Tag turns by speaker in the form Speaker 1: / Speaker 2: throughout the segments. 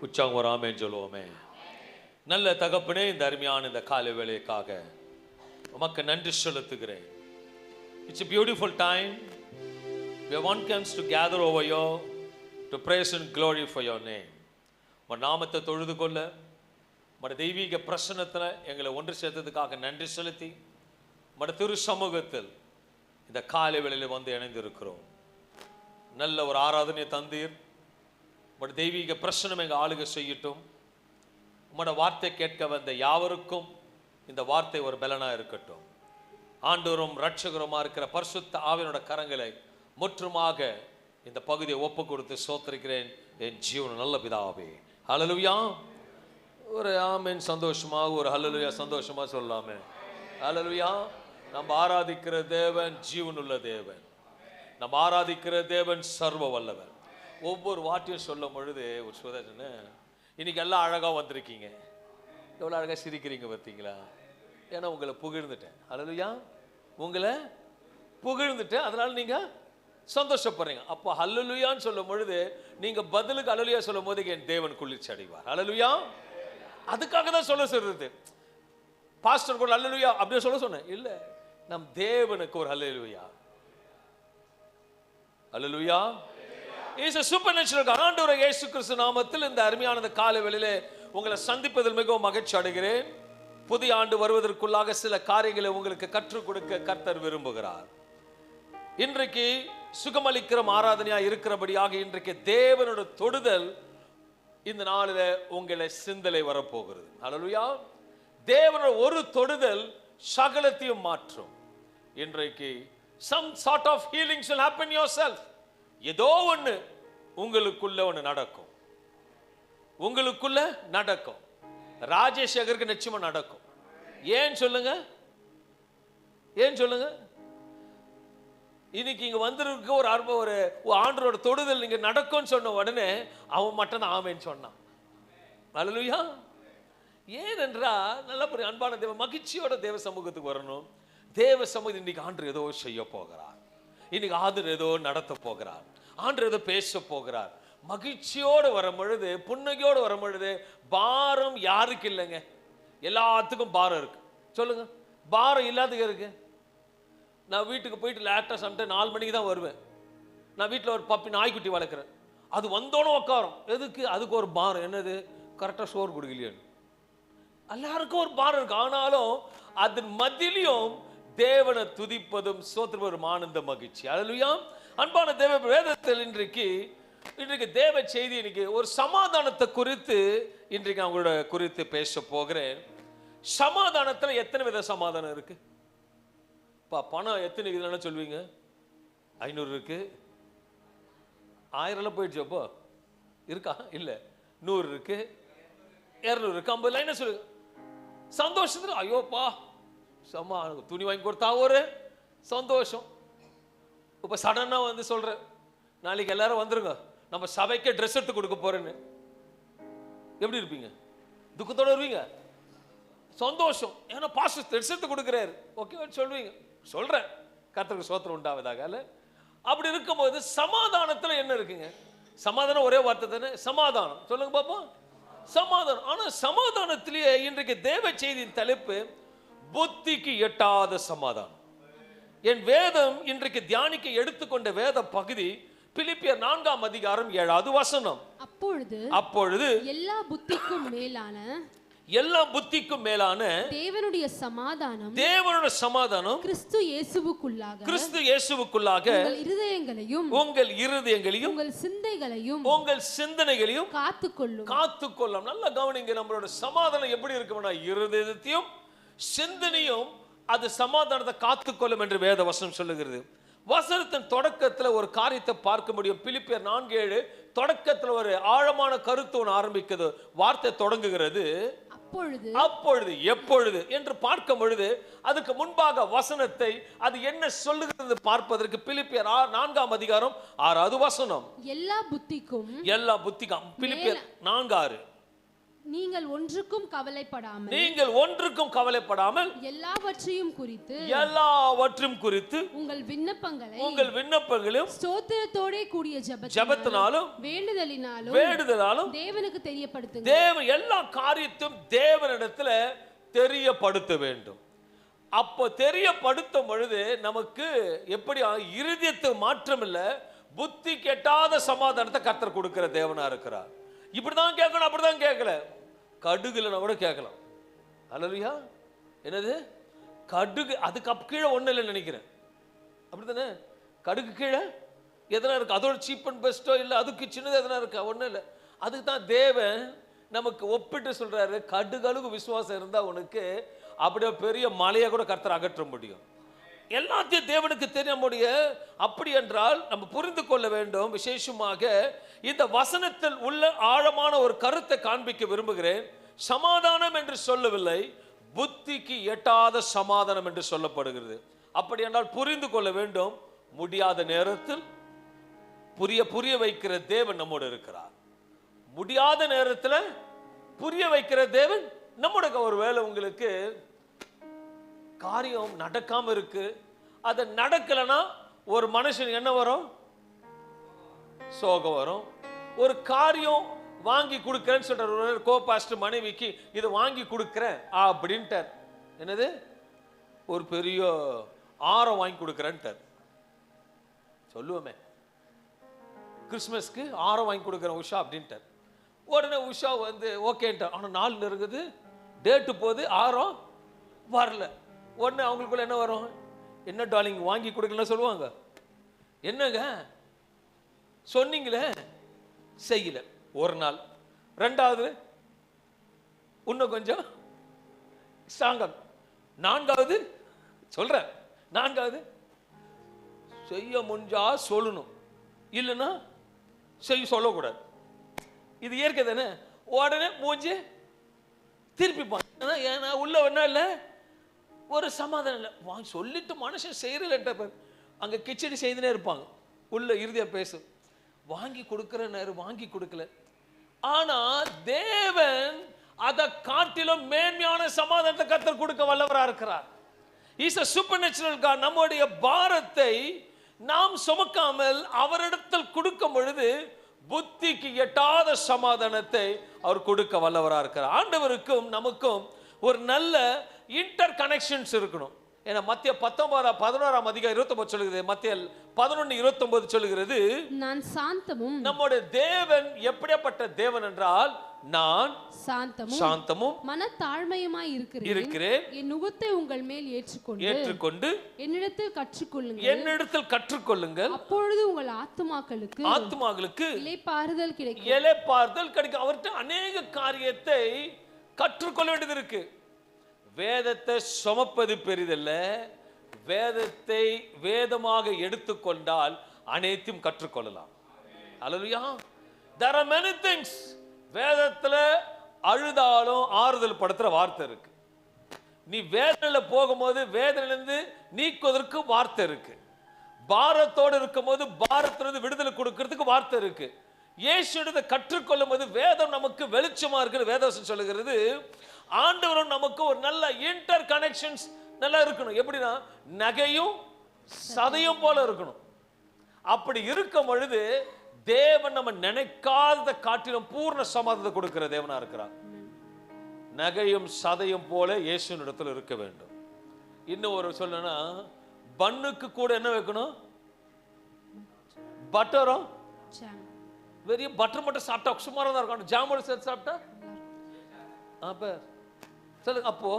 Speaker 1: உற்சாகம் ஒரு ஆமென் சொல்லுவோமே. நல்ல தகப்பனே, இந்த அருமையான இந்த காலை வேளைக்காக உமக்கு நன்றி செலுத்துகிறேன். It's a beautiful time where one comes to gather over you to praise and glory for your name. உன் நாமத்தை தொழுது கொள்ள உம்முடைய தெய்வீக பிரசன்னத்தில் எங்களை ஒன்று சேர்த்ததுக்காக நன்றி செலுத்தி உம்முடைய திரு சமூகத்தில் இந்த காலை வேளையில் வந்து இணைந்திருக்கிறோம். நல்ல ஒரு ஆராதனை தந்தீர். உம்முடைய தெய்வீக பிரசன்னம் எங்கள் ஆளுகை செய்யட்டும். உம்முடைய வார்த்தை கேட்க வந்த யாவருக்கும் இந்த வார்த்தை ஒரு பலனாக இருக்கட்டும். ஆண்டவரும் இரட்சகருமா இருக்கிற பரிசுத்த ஆவியினுடைய கரங்களை முற்றுமாக இந்த பகுதியை ஒப்பு கொடுத்து சோத்திருக்கிறேன் என் ஜீவன் நல்ல பிதாவே. ஹல்லேலூயா. ஒரு ஆமென் சந்தோஷமாக, ஒரு ஹல்லேலூயா சந்தோஷமா சொல்லாமே. ஹல்லேலூயா. நம்ம ஆராதிக்கிற தேவன் ஜீவனுள்ள தேவன். நம்ம ஆராதிக்கிற தேவன் சர்வ வல்லவர். ஒவ்வொரு வார்த்தையும் சொல்லும் பொழுது ஒரு சுதர்சன, இன்னைக்கு எல்லாம் அழகாக வந்திருக்கீங்க, எவ்வளோ அழகாக சிரிக்கிறீங்க பார்த்தீங்களா? ஏன்னா உங்களை புகழ்ந்துட்டேன். ஹல்லேலூயா. உங்களை புகழ்ந்துட்டேன், அதனால நீங்கள் சந்தோஷப்படுறீங்க. அப்போ ஹல்லேலூயான்னு சொல்லும் பொழுது நீங்கள் பதிலுக்கு ஹல்லேலூயா சொல்லும் போது என் தேவன் குளிர்ச்சி அடைவார். ஹல்லேலூயா. அதுக்காக தான் சொல்ல சொல்றது. பாஸ்டர் கூட ஹல்லேலூயா அப்படியே சொல்ல சொன்னேன் இல்லை, நம் தேவனுக்கு ஒரு hallelujah. Hallelujah. Is a supernatural God. ஆண்டவராகிய இயேசு கிறிஸ்து நாமத்தில் இந்த அருமையான இந்த காலை வேளையிலே உங்களை சந்திப்பதில் மிகவும் மகிழ்ச்சி அடைகிறேன். புதிய ஆண்டு வருவதற்குள்ளாக சில காரியங்களை உங்களுக்கு கற்றுக் கொடுக்க கர்த்தர் விரும்புகிறார். இன்றைக்கு சுகமளிக்கிற ஆராதனையா இருக்கிறபடியாக இன்றைக்கு தேவனோட தொடுதல் இந்த நாளில் உங்களை சிந்தனை வரப்போகிறது. ஹல்லேலூயா. தேவனோட ஒரு தொடுதல் சகலத்தையும் மாற்றும். இன்றைக்கு some sort of healings will happen yourself. ஏதோ ஒன்று உங்களுக்குள்ள ஒன்று நடக்கும். உங்களுக்குள்ள நடக்கும். ராஜேஷகருக்கு நிச்சயமா நடக்கும். ஏன் சொல்லுங்க? ஏன் சொல்லுங்க? இன்னைக்கு இங்க வந்திருக்க ஒரு ஒரு ஆண்டவரோட தொடுதல் நீங்க நடக்கும்னு சொன்ன உடனே அவன் மட்டும் தான் ஆமேன்னு சொன்னான். ஹல்லேலூயா. ஏனென்றால் நல்ல ஒரு அன்பான தேவ மகிழ்ச்சியோட தேவ சமூகத்துக்கு வரணும். தேவ சமூகம் இன்னைக்கு ஆண்டவர் ஏதோ செய்ய போகிறார். இன்னைக்கு ஆண்டவர் ஏதோ நடத்த போகிறார். ஆண்டவர் ஏதோ பேச போகிறார். மகிழ்ச்சியோடு வரும் பொழுது, புன்னகையோடு வரும் பொழுது பாரம் யாருக்கு இல்லைங்க? எல்லாத்துக்கும் பாரம் இருக்கு. சொல்லுங்க, பாரம் இல்லாதது இருக்கு. நான் வீட்டுக்கு போயிட்டு லேட்டாக சம்டைம் 4 மணிக்கு தான் வருவேன். நான் வீட்டில் ஒரு பப்பி நாய்க்குட்டி வளர்க்குறேன். அது வந்தோன்னு உட்காரும். எதுக்கு? அதுக்கு ஒரு பாரம். என்னது? கரெக்டாக சோறு கொடுக்கலையேன்னு. எல்லாருக்கும் ஒரு பாரம் இருக்கு. ஆனாலும் அதன் மத்தியிலும் தேவனை துதிப்பதும் சோத்திரவரும் ஆனந்த மகிழ்ச்சி. ஹல்லேலூயா. அன்பான தேவ வேதத்தில் இன்றைக்கு தேவ செய்தி, இன்னைக்கு ஒரு சமாதானத்தை குறித்து இன்றைக்கு நான் உங்களோட குறித்து பேச போகிறேன். சமாதானத்தில் எத்தனை வித சமாதானம் இருக்கு? பணம் எத்தனை இதுன்னு சொல்வீங்க? 500 இருக்கு. 1000 போயிடுச்சு. அப்போ இருக்கா? இல்லை. 100 இருக்கு, 200 இருக்கு, 50 லைன் சொல்லுங்க. சந்தோஷத்துல ஐயோப்பா துணி வாங்கி கொடுத்தா ஒரு சந்தோஷம். இப்போ சடனாக வந்து சொல்கிறேன், நாளைக்கு எல்லாரும் வந்துருங்க, நம்ம சபைக்கே ட்ரெஸ் எடுத்து கொடுக்க போறேன்னு. எப்படி இருப்பீங்க? துக்கத்தோடு வருவீங்க? சந்தோஷம், ஏன்னா பாஸ்டர் ட்ரெஸ் எடுத்து கொடுக்குறாரு. ஓகே சொல்வீங்க. சொல்கிறேன், கர்த்தருக்கு சோத்திரம் உண்டாவதாக. அப்படி இருக்கும்போது சமாதானத்தில் என்ன இருக்குங்க? சமாதானம் ஒரே வார்த்தை தானே, சமாதானம். சொல்லுங்க பாப்போம், சமாதானம். ஆனால் சமாதானத்திலேயே இன்றைக்கு தேவ செய்தியின் தலைப்பு புத்திக்கு எட்டாத சமாதானம். என் வேதம் இன்றைக்கு தியானிக்க எடுத்துக்கொண்ட வேத பகுதி பிலிப்பியர் 4ஆம் அதிகாரம் 7வது வசனம். அப்பொழுது எல்லா புத்திக்கும் மேலான தேவனுடைய சமாதானம் கிறிஸ்து இயேசுவுக்குள்ளாக உங்கள் இருதயங்களையும் உங்கள் சிந்தனைகளையும் காத்துக்கொள்ளும். நல்லா கவனிங்க. நம்மளோட சமாதானம் எப்படி இருக்கும்னா, இருதயத்தையும் சிந்தனையும் அது சமாதானத்தை காத்துக்கொள்ளும் என்று வேத வசனம் சொல்லுகிறது. வசனத்தின் தொடக்கத்தில் ஒரு காரியத்தை பார்க்க முடியும். பிலிப்பியர் 4:7 தொடக்கத்தில் ஒரு ஆழமான கருத்து ஒன்று ஆரம்பிக்கிறது. வார்த்தை தொடங்குகிறது அப்பொழுது எப்பொழுது என்று பார்க்கும் பொழுது அதுக்கு முன்பாக வசனத்தை அது என்ன சொல்லுகிறது பார்ப்பதற்கு பிலிப்பியர் 4ஆம் அதிகாரம் 6வது வசனம். எல்லா புத்திக்கும் பிலிப்பியர் 4:6
Speaker 2: நீங்கள் ஒன்றுக்கும் கவலைப்படாமல் எல்லாவற்றையும் குறித்து உங்கள் விண்ணப்பங்களையும் ஸ்தோத்திரத்தோடே கூடிய ஜெபத்தினாலும் வேண்டுதலினாலும் தேவனுக்கு தெரியப்படுத்துங்கள்.
Speaker 1: எல்லா காரியத்தையும் தேவனிடத்துல தெரியப்படுத்த வேண்டும். அப்போ தெரியப்படுத்தும் பொழுது நமக்கு எப்படி இருதயத்து மாற்றம் இல்ல, புத்தி கெட்டாத சமாதானத்தை கர்த்தர் கொடுக்கிற தேவனா இருக்கிறார். இப்படிதான் கேட்கணும், அப்படிதான் கேட்கல, கடுகுல கூட கேட்கலாம். அல்லேலூயா. என்னது கடுகு? அதுக்கு கீழே ஒண்ணு இல்லைன்னு நினைக்கிறேன், அப்படித்தானே? கடுகு கீழே எதனா இருக்கு? அதோட சீப் அண்ட் பெஸ்டோ இல்லை, அதுக்கு சின்னது எதனா இருக்கா? ஒன்றும் இல்லை. அதுக்கு தான் தேவன் நமக்கு ஒப்பிட்டு சொல்றாரு, கடுகளவுக்கு விசுவாசம் இருந்தா உனக்கு அப்படியே பெரிய மலையை கூட கர்த்தர் அகற்ற முடியும். எல்லாத்தையும் தேவனுக்கு தெரிய முடியும். அப்படி என்றால் நம்ம புரிந்து கொள்ள வேண்டும். விசேஷமாக இந்த வசனத்தில் உள்ள ஆழமான ஒரு கருத்தை காண்பிக்க விரும்புகிறேன். சமாதானம் என்று சொல்லவில்லை, புத்திக்கு எட்டாத சமாதானம் என்று சொல்லப்படுகிறது. அப்படி என்றால் புரிந்து கொள்ள வேண்டும், முடியாத நேரத்தில் புரிய வைக்கிற தேவன் நம்மோடு இருக்கிறார். முடியாத நேரத்தில் புரிய வைக்கிற தேவன் நம்முடைய. ஒருவேளை உங்களுக்கு காரியம் நடக்காம இருக்கு, அது நடக்கலன்னா ஒரு மனுஷன் என்ன வரும்? சோகம் வரும். ஒரு காரியம் வாங்கி கொடுக்கிறேன்னு சொல்ற கோபாஸ்டர் மனைவிக்கு இதை வாங்கி கொடுக்கிறேன் அப்படின்ட்டார். என்னது? ஒரு பெரிய ஆரம் வாங்கி கொடுக்கிறேன்ட்டார். சொல்லுவோமே, கிறிஸ்மஸ்க்கு ஆரம் வாங்கி கொடுக்குறேன் உஷா அப்படின்ட்டார். உடனே உஷா வந்து ஓகேன்ட்டார். ஆனால் நாள் நெருங்குது, டேட்டு போகுது, ஆரம் வரல. உடனே அவங்களுக்குள்ள என்ன வரும்? என்ன டார்லிங் வாங்கி கொடுக்கலன்னு சொல்லுவாங்க. என்னங்க சொன்னீங்களே செய்யல. ஒரு நாள், ரெண்டாவது இன்னும் கொஞ்சம் ஸ்ட்ராங்கா, நான்காவது சொல்றேன், நான்காவது செய்ய முடிஞ்சா சொல்லணும், இல்லைன்னா செய்ய சொல்லக்கூடாது. இது இயற்கை தானே. உடனே மூஞ்சி திருப்பிப்பாங்க. ஏன்னா உள்ள ஒன்றும் இல்லை, ஒரு சமாதானம் இல்லை. வாங்கி சொல்லிட்டு மனுஷன் செய்யறல, அங்கே கிச்சடி செய்துனே இருப்பாங்க, உள்ள இறுதியா பேசும், வாங்கி கொடுக்கிற நேரம் வாங்கி கொடுக்கல. ஆனா தேவன் அதை காட்டிலும் மேன்மையான சமாதானத்தை கர்த்தர் கொடுக்க வல்லவரா இருக்கிறார். Is a supernatural God. நம்முடைய பாரத்தை நாம் சுமக்காமல் அவரிடத்தில் கொடுக்கும் பொழுது புத்திக்கு எட்டாத சமாதானத்தை அவர் கொடுக்க வல்லவரா இருக்கிறார். ஆண்டவருக்கும் நமக்கும் ஒரு நல்ல இன்டர் கனெக்ஷன்ஸ் இருக்கணும். ஏன்னா மத்திய 11 அதிகாரம் 29 சொல்லுகிறது, மத்திய 11:29 சொல்லுகிறது,
Speaker 2: நான் சாந்தமும்.
Speaker 1: நம்முடைய தேவன் எப்படிப்பட்ட தேவன் என்றால், நான் சாந்தமும்
Speaker 2: மனத்தாழ்மையுமாய் இருக்கிறேன். என் நுகத்தை உங்கள் மேல் ஏற்றுக்கொண்டு என்னிடத்தில் கற்றுக்கொள்ளுங்கள். அப்பொழுது உங்கள் ஆத்துமாக்களுக்கு இளைப்பாறுதல் கிடைக்கும்.
Speaker 1: அவர்கிட்ட அநேக காரியத்தை கற்றுக்கொள்ள வேண்டியது இருக்கு. வேதத்தை சுமப்பது பெரிதல்ல, வேதத்தை வேதமாக எடுத்துக்கொண்டால் அனைத்தையும் கற்றுக்கொள்ளலாம். அல்லேலூயா. There are many things. வேதத்துல அழுதாலும் ஆறுதல் படுத்துற வார்த்தை இருக்கு. நீ வேதனையில போகும்போது வேதனையிலிருந்து நீக்குவதற்கு வார்த்தை இருக்கு. பாரத்தோடு இருக்கும்போது பாரத்திலிருந்து விடுதலை கொடுக்கிறதுக்கு வார்த்தை இருக்கு. இயேசுவிடத்தை கற்றுக்கொள்ளும் போது வேதம் நமக்கு வெளிச்சமா இருக்கு. வேதம் சொல்லுகிறது, ஆண்டவரும் நமக்கு ஒரு நல்ல இன்டர் கனெக்ஷன்ஸ் நல்லா இருக்கணும். எப்படின்னா நகையும் சதையும் போல இருக்கணும். அப்படி இருக்கும் பொழுது தேவன் நம்ம நினைக்காத காட்டிலும் பூர்ண சமாதானத்தை கொடுக்கிற தேவனா இருக்கிறார். நகையும் சதையும் போல இயேசுவின் இடத்துல இருக்க வேண்டும். இன்னும் ஒரு சொல்லனா, பன்னுக்கு கூட என்ன வைக்கணும்? பட்டரும். வெறும் பட்டர் மட்டும் சாப்பிட்டா சுமாரா தான் இருக்கும், ஜாமோட சேர்த்து சாப்பிட்டா அப்ப சொல்லுங்க. அப்போ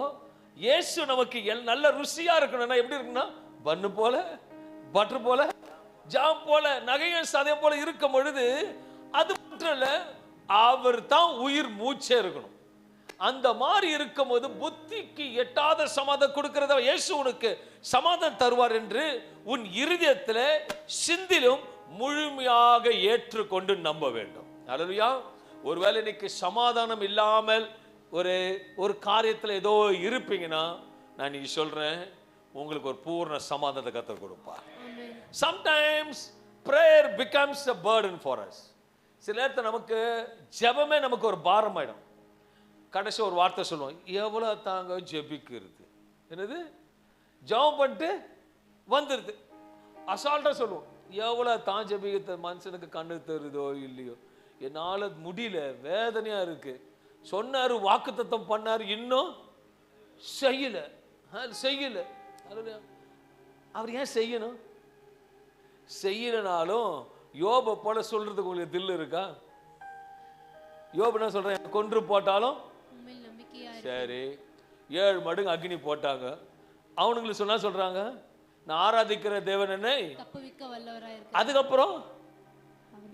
Speaker 1: இயேசு நமக்கு நல்ல ருசியா இருக்கணும்னா எப்படி இருக்குன்னா, பன்னு போல, பட்டர் போல, ஜாம் போல, நகையும் சதையும் போல இருக்கும் பொழுது அது மட்டும் இல்ல, அவர் தான் உயிர் மூச்சே இருக்கணும். அந்த மாதிரி இருக்கும் போது புத்திக்கு எட்டாத சமாதானம் கொடுக்கிறத இயேசு உனக்கு சமாதானம் தருவார் என்று உன் இருதயத்தில் சிந்திலும் முழுமையாக ஏற்றுக்கொண்டு நம்ப வேண்டும். அல்லேலூயா. ஒருவேளை இன்னைக்கு சமாதானம் இல்லாமல் ஒரு காரியத்தில் ஏதோ இருப்பீங்கன்னா, நான் நீ சொல்றேன், உங்களுக்கு ஒரு பூர்ண சமாதானத்தை கர்த்தர் கொடுப்பார். Sometimes prayer becomes a burden for us. சில நேரத்தில் நமக்கு ஜெபமே நமக்கு ஒரு பாரம் ஆயிடும். கடைசி ஒரு வார்த்தை சொல்லுவோம், எவ்வளோ தாங்க ஜெபிக்கிறது. என்னது, ஜெபம் பண்ணிட்டு வந்துடுது. அசால்ட்டாக சொல்லுவோம், எவ்வளோ தான் ஜெபிக்கிறது. மனுஷனுக்கு கண்ணு தருதோ இல்லையோ, என்னால் முடியல, வேதனையாக இருக்கு. சொன்னார், வாக்குத்தத்தம் பண்ணார், இன்னும் செய்யலை. அவர் ஏன் செய்யணும்? செய்யலனாலும் யோபை போல சொல்றதுக்கு உங்களுக்கு தில் இருக்கா? யோபு என்ன சொல்றேன், கொன்று போட்டாலும் சரி, 7 மடங்கு அக்னி போட்டாங்க. அவனுங்களுக்கு சொன்னா சொல்றாங்க, நான் ஆராதிக்கிற தேவன் என்னை தப்புவிக்க வல்லவராய் இருக்கிறார். அதுக்கப்புறம்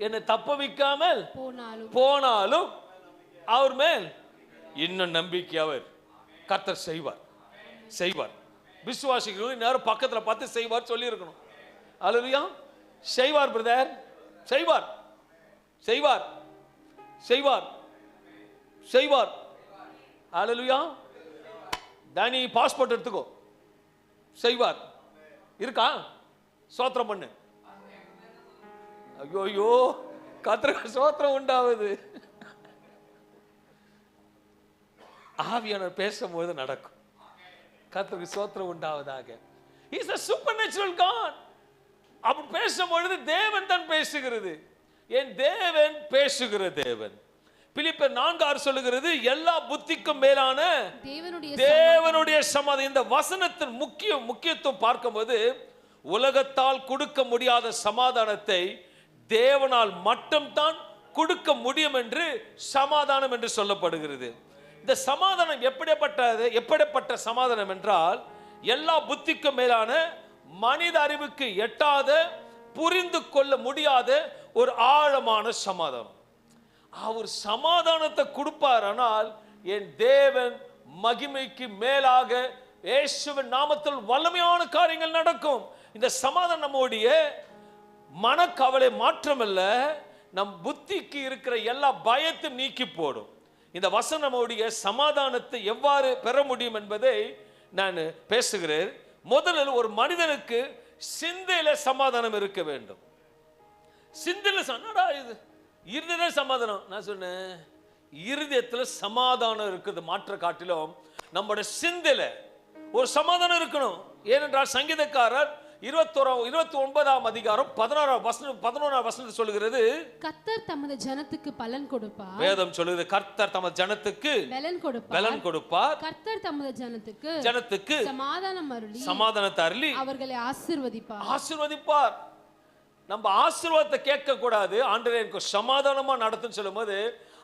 Speaker 1: என்னை தப்புவிக்காமல் போனாலும் அவர் மேல் இன்னும் நம்பிக்கை அவர் கர்த்தர் செய்வார். விசுவாசிகள் நேரம் பக்கத்துல பார்த்து செய்வார் சொல்லி இருக்கணும். அல்லேலூயா. செய்வார் பிரதர், செய்வார். அல்லேலூயா. தானி பாஸ்போர்ட் எடுத்துக்கோ, செய்வார். இருக்கா? ஸ்தோத்திரம் பண்ணு. ஐயோ, கர்த்தருக்கு ஸ்தோத்திரம் உண்டாவது. ஆவியானவர் பேசும்போது நடக்கும். கர்த்தருக்கு ஸ்தோத்திரம் உண்டாவதாக. He is a supernatural God. அப்படி பேசும்பொழுது தேவன் தான் பேசுகிறது. என் தேவன் பேசுகிற தேவன். பிலிப்பியர் 4:6 சொல்லுகிறது, எல்லா புத்திக்கும் மேலான தேவனுடைய சமாதானம். இந்த வசனத்தின் முக்கியத்துவம் பார்க்கும்போது, உலகத்தால் கொடுக்க முடியாத சமாதானத்தை தேவனால் மட்டும்தான் கொடுக்க முடியும் என்று சமாதானம் என்று சொல்லப்படுகிறது. இந்த சமாதானம் எப்படிப்பட்ட சமாதானம் என்றால், எல்லா புத்திக்கும் மேலான மனித அறிவுக்கு எட்டாத, புரிந்து கொள்ள முடியாத ஒரு ஆழமான சமாதானம். அவர் சமாதானத்தை கொடுப்பார். ஆனால் என் தேவன் மகிமைக்கு மேலாக இயேசுவின் நாமத்தில் வல்லமையான காரியங்கள் நடக்கும். இந்த சமாதானம் நம்முடைய மனக்கவலை மாற்றமல்ல, நம் புத்திக்கு இருக்கிற எல்லா பயத்தையும் நீக்கி போடும். இந்த வசனம் நம்முடைய சமாதானத்தை எவ்வாறு பெற முடியும் என்பதை நான் பேசுகிறேன். முதலில் ஒரு மனிதனுக்கு சிந்தையில சமாதானம் இருக்க வேண்டும். சிந்தையில இது இருதய சமாதானம். நான் சொன்னேன், இருதயத்தில் சமாதானம் இருக்குது மாற்ற காட்டிலும் நம்முடைய சிந்தையில ஒரு சமாதானம் இருக்கணும். ஏனென்றால் சங்கீதக்காரர் 29ஆம் அதிகாரம் 11ஆம் வசனம் சொல்லுகிறது,
Speaker 2: கர்த்தர் தமது ஜனத்துக்கு பலன் கொடுப்பார்.
Speaker 1: வேதம் சொல்லுகிறது, கர்த்தர் தமது ஜனத்துக்கு பலன் கொடுப்பார். கர்த்தர் தமது ஜனத்துக்கு சமாதானத்தை அருளி அவர்களை ஆசீர்வதிப்பார். நம்ம ஆசீர்வாதத்தை கேட்க கூடாது. ஆண்டவரே எனக்கு சமாதானமா நடத்துன்னு சொல்லும்போது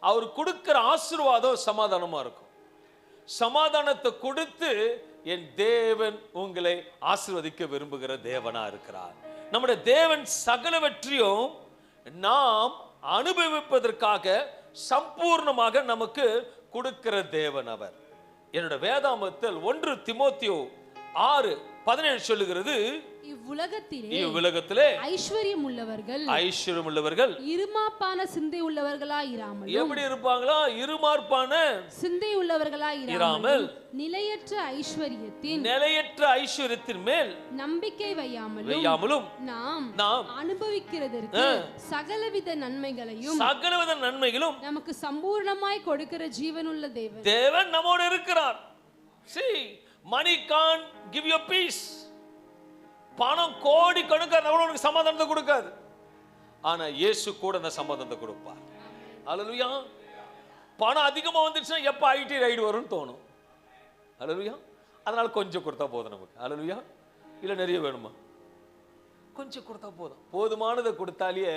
Speaker 1: அவர் கொடுக்கிற ஆசீர்வாதம் சமாதானமா இருக்கும். சமாதானத்தை கொடுத்து என் தேவன் உங்களை ஆசீர்வதிக்க விரும்புகிற தேவனா இருக்கிறார். நம்முடைய தேவன் சகலவற்றையும் நாம் அனுபவிப்பதற்காக சம்பூர்ணமாக நமக்கு கொடுக்கிற தேவன் அவர். என்னோட வேதாமத்தில் 1 தீமோத்தேயு 6:17 சொல்லுகிறது, இவ்வுலகத்திலே ஐஸ்வர்யம் உள்ளவர்கள் இருமாப்பான சிந்தை உள்ளவர்களாய் இராமல். எப்படி இருப்பாங்களா? இருமாப்பான சிந்தை உள்ளவர்களாய் இராமல் நிலையற்ற ஐஸ்வர்யத்தின் மேல் நம்பிக்கை வையாமலும் நாம் அனுபவிக்கிறதற்கு சகலவித நன்மைகளையும் நமக்கு சம்பூர்ணமாய் கொடுக்கிற ஜீவனுள்ள தேவன் நம்மோடு இருக்கிறார். See, money can't give you peace. பணம் கோடி கணக்கான உனக்கு சமாதானத்தை கொடுக்காது. ஆனா இயேசு கூட அந்த சமாதானத்தை கொடுப்பார். அல்லேலூயா. பணம் அதிகமா வந்துச்சுன்னா எப்ப ஐடி ரைடு வரும்னு தோணும். அல்லேலூயா. அதனால கொஞ்சம் கொடுத்தா போதும் நமக்கு. அல்லேலூயா. இல்ல நிறைய வேணுமா? கொஞ்சம் கொடுத்தா போதும். போதுமானதை கொடுத்தாலே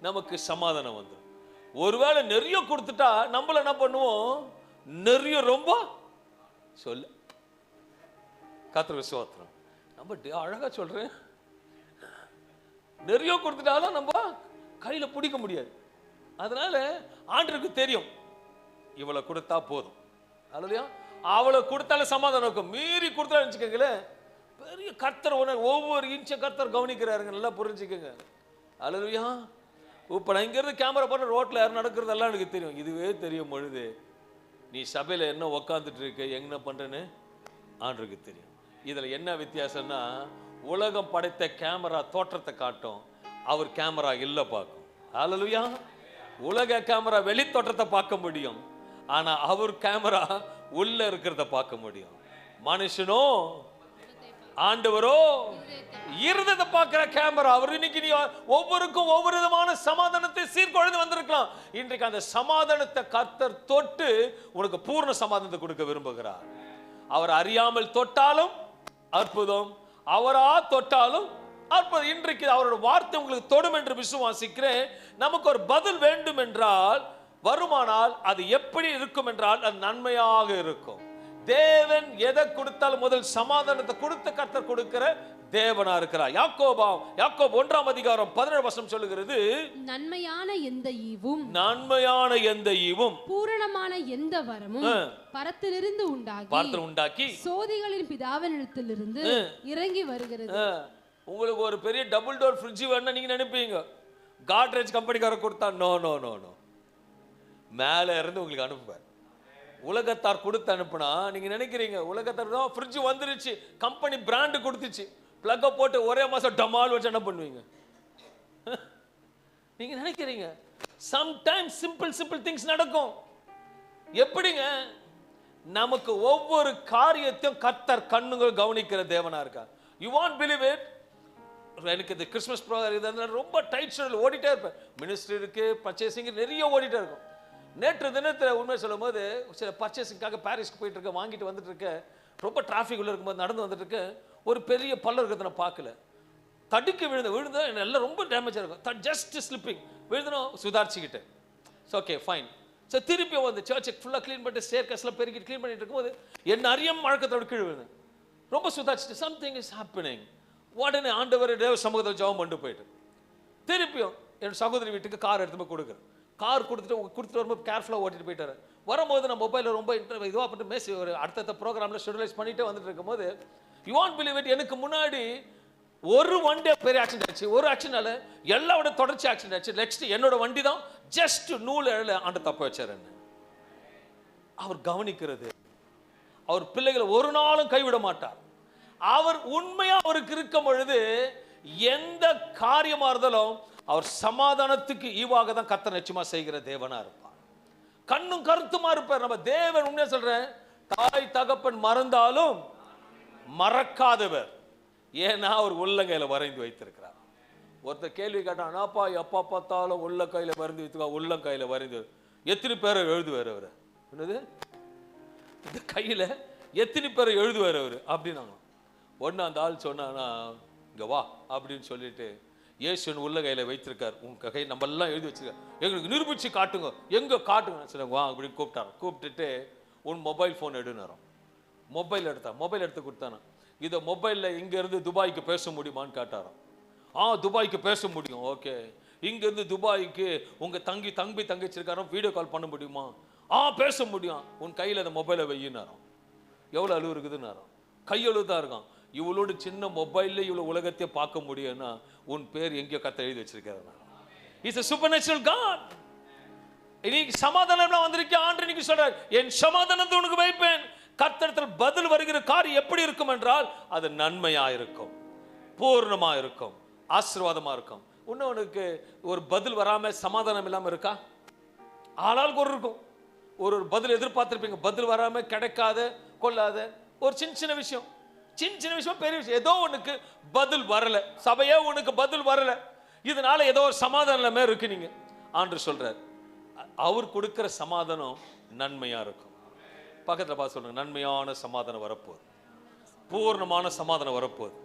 Speaker 1: நமக்கு சமாதானம் வந்துடும். ஒருவேளை நிறைய கொடுத்துட்டா நம்மள என்ன பண்ணுவோம்? நிறைய ரொம்ப சொல்ல கர்த்தருக்கு ஸ்தோத்திரம். நம்ம அழகா சொல்றேன், நிறைய கொடுத்துட்டாலும் நம்ம கையில பிடிக்க முடியாது. அதனால ஆண்டவருக்கு தெரியும் இவ்வளவு கொடுத்தா போதும். அல்லேலூயா. அவளை கொடுத்தாலே சமாதானம் இருக்கும். மீறி கொடுத்தா நினைச்சுக்கங்களேன், பெரிய கர்த்தர் ஒவ்வொரு இன்ச்சை கர்த்தர் கவனிக்கிறாருங்க. நல்லா புரிஞ்சுக்கங்க. அல்லேலூயா. இப்ப நான் இங்க இருந்து கேமரா போட்டு ரோட்ல யாரும் நடக்கிறது எல்லாம் எனக்கு தெரியும். இதுவே தெரியும் பொழுது நீ சபையில என்ன உக்காந்துட்டு இருக்க, என்ன பண்றேன்னு ஆண்டவருக்கு தெரியும். இதுல என்ன வித்தியாசம்னா, உலகம் படைத்த கேமரா தோற்றத்தை காட்டும், அவர் கேமரா இல்ல பார்க்கும். அல்லேலூயா. உலக கேமரா வெளி தோற்றத்தை பார்க்க முடியும், ஆனா அவர் கேமரா உள்ள இருக்கிறத பார்க்க முடியும். மனுஷனோ ஆண்டவரோ இருந்ததை பார்க்கிற கேமரா. அவர் இன்னைக்கு நீ ஒவ்வொருக்கும் ஒவ்வொரு விதமான சமாதானத்தை சீர்குலைந்து வந்திருக்கலாம். இன்றைக்கு அந்த சமாதானத்தை கர்த்தர் தொட்டு உனக்கு பூர்ண சமாதானத்தை கொடுக்க விரும்புகிறார். அவர் அறியாமல் தொட்டாலும் அற்புதம், அவரா தொட்டாலும் அற்புதம். இன்றைக்கு அவரோட வார்த்தை உங்களுக்கு தொடும் என்று விசுவாசிக்கிறேன். நமக்கு ஒரு பதில் வேண்டும் என்றால், வருமானால் அது எப்படி இருக்கும் என்றால் அது நன்மையாக இருக்கும். தேவன் எதை கொடுத்தாலும் முதல் சமாதானத்தை கொடுத்த கர்த்தர் கொடுக்கிற தேவனா இருக்கிறார். யாக்கோபு 1:17 சொல்லுகிறது,
Speaker 2: நன்மையான எந்த ஈவும் பூரணமான எந்த வரமும் பரத்திலிருந்து உண்டாக்கி சோதிகளின் பிதாவினிடத்திலிருந்து இறங்கி வருகிறது.
Speaker 1: உங்களுக்கு ஒரு பெரிய டபுள் டோர் ஃப்ரிட்ஜ் வேணும்னா நீங்க நினைப்பீங்க காட்ரேஜ் கம்பெனிக்கார கொடுத்தா. நோ நோ நோ நோ, மேல இருந்து உங்களுக்கு அனுப்புவார். உலகத்தார் கொடுத்து அனுப்புனா நீங்க நினைக்கிறீங்க உலகத்தார் தான் ஃப்ரிட்ஜ் வந்துருச்சு, கம்பெனி பிராண்டு கொடுத்துச்சு, பிளக்க போட்டு ஒரே மாசம் டமால் வச்சு என்ன பண்ணுவீங்க நீங்க நினைக்கிறீங்க. சம்டைம்ஸ் சிம்பிள் திங்ஸ் நடக்கும். எப்படிங்க? நமக்கு ஒவ்வொரு காரியத்தையும் கர்த்தர் கண்ணுங்கள் கவனிக்கிற தேவனா இருக்கா. You want believe it. எனக்கு இந்த கிறிஸ்மஸ் ப்ரோக்ராம் ரொம்ப டைட் ஷெட்யூல் ஓடிட்டே இருப்பேன். மினிஸ்ட்ரி இருக்கு, பர்ச்சேசிங் நிறைய ஓடிட்டே இருக்கும். நேற்று தினத்தில் உண்மை சொல்லும் போது சில பர்ச்சேசிங்காக பாரிஸ்க்கு போயிட்டு இருக்க, வாங்கிட்டு வந்துட்டு இருக்கேன். ரொம்ப டிராஃபிக் உள்ள இருக்கும்போது நடந்து வந்துட்டு இருக்கேன். ஒரு பெரிய பள்ளம் இருக்கிறத நான் பார்க்கல. தடுக்கி விழுந்த எல்லாம் ரொம்ப டேமேஜாக இருக்கும். ஜஸ்ட் ஸ்லிப்பிங் விழுந்தனும் சுதாரிச்சுக்கிட்டேன். Okay fine. ஸோ திருப்பி வந்து சர்ச்சை ஃபுல்லாக க்ளீன் பண்ணிட்டு ஸ்டேர்கேஸ்லாம் பெருக்கிட்டு க்ளீன் பண்ணிட்டு இருக்கும்போது என்ன அறியாம வழக்கத்தோட கீழே விழுந்தேன். ரொம்ப சுதாரிச்சுட்டு சம்திங் இஸ் ஹேப்பனிங். உடனே ஆண்டவர் தேவ சமூகத்தை ஜெபம் பண்ணிட்டு போயிட்டு திருப்பியும் என் சகோதரி வீட்டுக்கு கார் எடுத்து போய் கொடுக்குறேன். கார் கொடுத்துட்டு வரும்போது கேர்ஃபுல்லாக ஓட்டிட்டு போயிட்டாரு. வரும்போது நான் மொபைலில் ரொம்ப இதுவாக பண்ணிட்டு மேசி ஒரு அடுத்த ப்ரோக்ராமில் ஷெட்யூலைஸ் பண்ணிட்டே வந்துட்டு இருக்கும்போது யூ வாண்ட் பிலீவ் இட், எனக்கு முன்னாடி ஒரு வண்டி பெரிய ஆக்சிடென்ட் ஆச்சு. ஒரு ஆக்சிடென்ட்னால எல்லாவோட தொடர்ச்சி ஆக்சிடென்ட் ஆச்சு. நெக்ஸ்ட் என்னோட வண்டி தான் ஜஸ்ட் நூல் இழல ஆண்டு தப்ப வச்சார். என்ன அவர் கவனிக்கிறது. அவர் பிள்ளைகளை ஒரு நாளும் கைவிட மாட்டார். அவர் உண்மையா அவருக்கு இருக்கும் பொழுது எந்த காரியமா இருந்தாலும் அவர் சமாதானத்துக்கு ஈவாக தான் கர்த்தர் நிச்சயமா செய்கிற தேவனா இருப்பார். கண்ணும் கருத்துமா இருப்பார். நம்ம தேவன் உண்மையா சொல்றேன், தாய் தகப்பன் மறந்தாலும் மறக்காதவர். ஏன்னா அவர் உள்ளங்கையில வரைந்து வைத்திருக்கிறார். ஒருத்தர் கேள்வி கேட்டான், ஆனாப்பா எப்பா பார்த்தாலும் உள்ள கையில வரைந்து வைத்துக்கா, உள்ளங்கையில வரைந்து எத்தனை பேரை எழுதுவார் அவர்? என்னது இந்த கையில எத்தனை பேரை எழுதுவார் அவர் அப்படின்னாங்க. ஒன்னு அந்த ஆள் சொன்னானா, இங்க வா அப்படின்னு சொல்லிட்டு இயேசுவின் உள்ள கையில வைத்திருக்கார். உங்க கை நம்ம எல்லாம் எழுதி வச்சிருக்கார், எங்களுக்கு நிரூபிச்சு காட்டுங்க, எங்க காட்டுங்க சொல்லுங்க வா அப்படின்னு கூப்பிட்டாங்க. கூப்பிட்டுட்டு உன் மொபைல் ஃபோன் எடுனாரோம். மொபைல் எடுத்து கொடுத்தானா, இதை மொபைலில் இங்கேருந்து துபாய்க்கு பேச முடியுமான்னு கேட்டாராம். துபாய்க்கு பேச முடியும். ஓகே, இங்கேருந்து துபாய்க்கு உங்கள் தங்கச்சி இருக்காரோ, வீடியோ கால் பண்ண முடியுமா? பேச முடியும். உன் கையில் அந்த மொபைலை வையினாரோம். எவ்வளோ அழுவு இருக்குதுன்னாரோம். கையெழுவு தான் இருக்கான். இவளோட சின்ன மொபைலில் இவ்வளோ உலகத்தையே பார்க்க முடியும்னா உன் பேர் எங்கேயோ கர்த்தர் எழுதி வச்சிருக்காரு. It's a supernatural God. இன்னைக்கு சமாதானம் வந்திருக்கேன். ஆண்டு இன்னைக்கு சொல்றார், என் சமாதானத்தை உனக்கு வைப்பேன். கர்த்தரிடத்தில் பதில் வருகிற காரியம் எப்படி இருக்கும் என்றால் அது நன்மையா இருக்கும், பூர்ணமா இருக்கும், ஆசீர்வாதமா இருக்கும். இன்னொன்னுக்கு ஒரு பதில் வராம சமாதானம் இல்லாம இருக்கா? ஆளாளுக்கு ஒரு இருக்கும். ஒரு பதில் எதிர்பார்த்திருப்பீங்க, பதில் வராம கிடைக்காத கொள்ளாத ஒரு சின்ன விஷயம் பெரிய விஷயம், ஏதோ உனக்கு பதில் வரல, சபையே உனக்கு பதில் வரல, இதனால ஏதோ ஒரு சமாதானம் இல்லாம இருக்கு. நீங்க ஆண்டு சொல்றார், அவர் கொடுக்கிற சமாதானம் நன்மையா இருக்கும். பக்கத்துல பார்த்து சொல்லுங்க, நன்மையான சமாதானம் வரப்போகுது, பூர்ணமான சமாதானம் வரப்போகுது.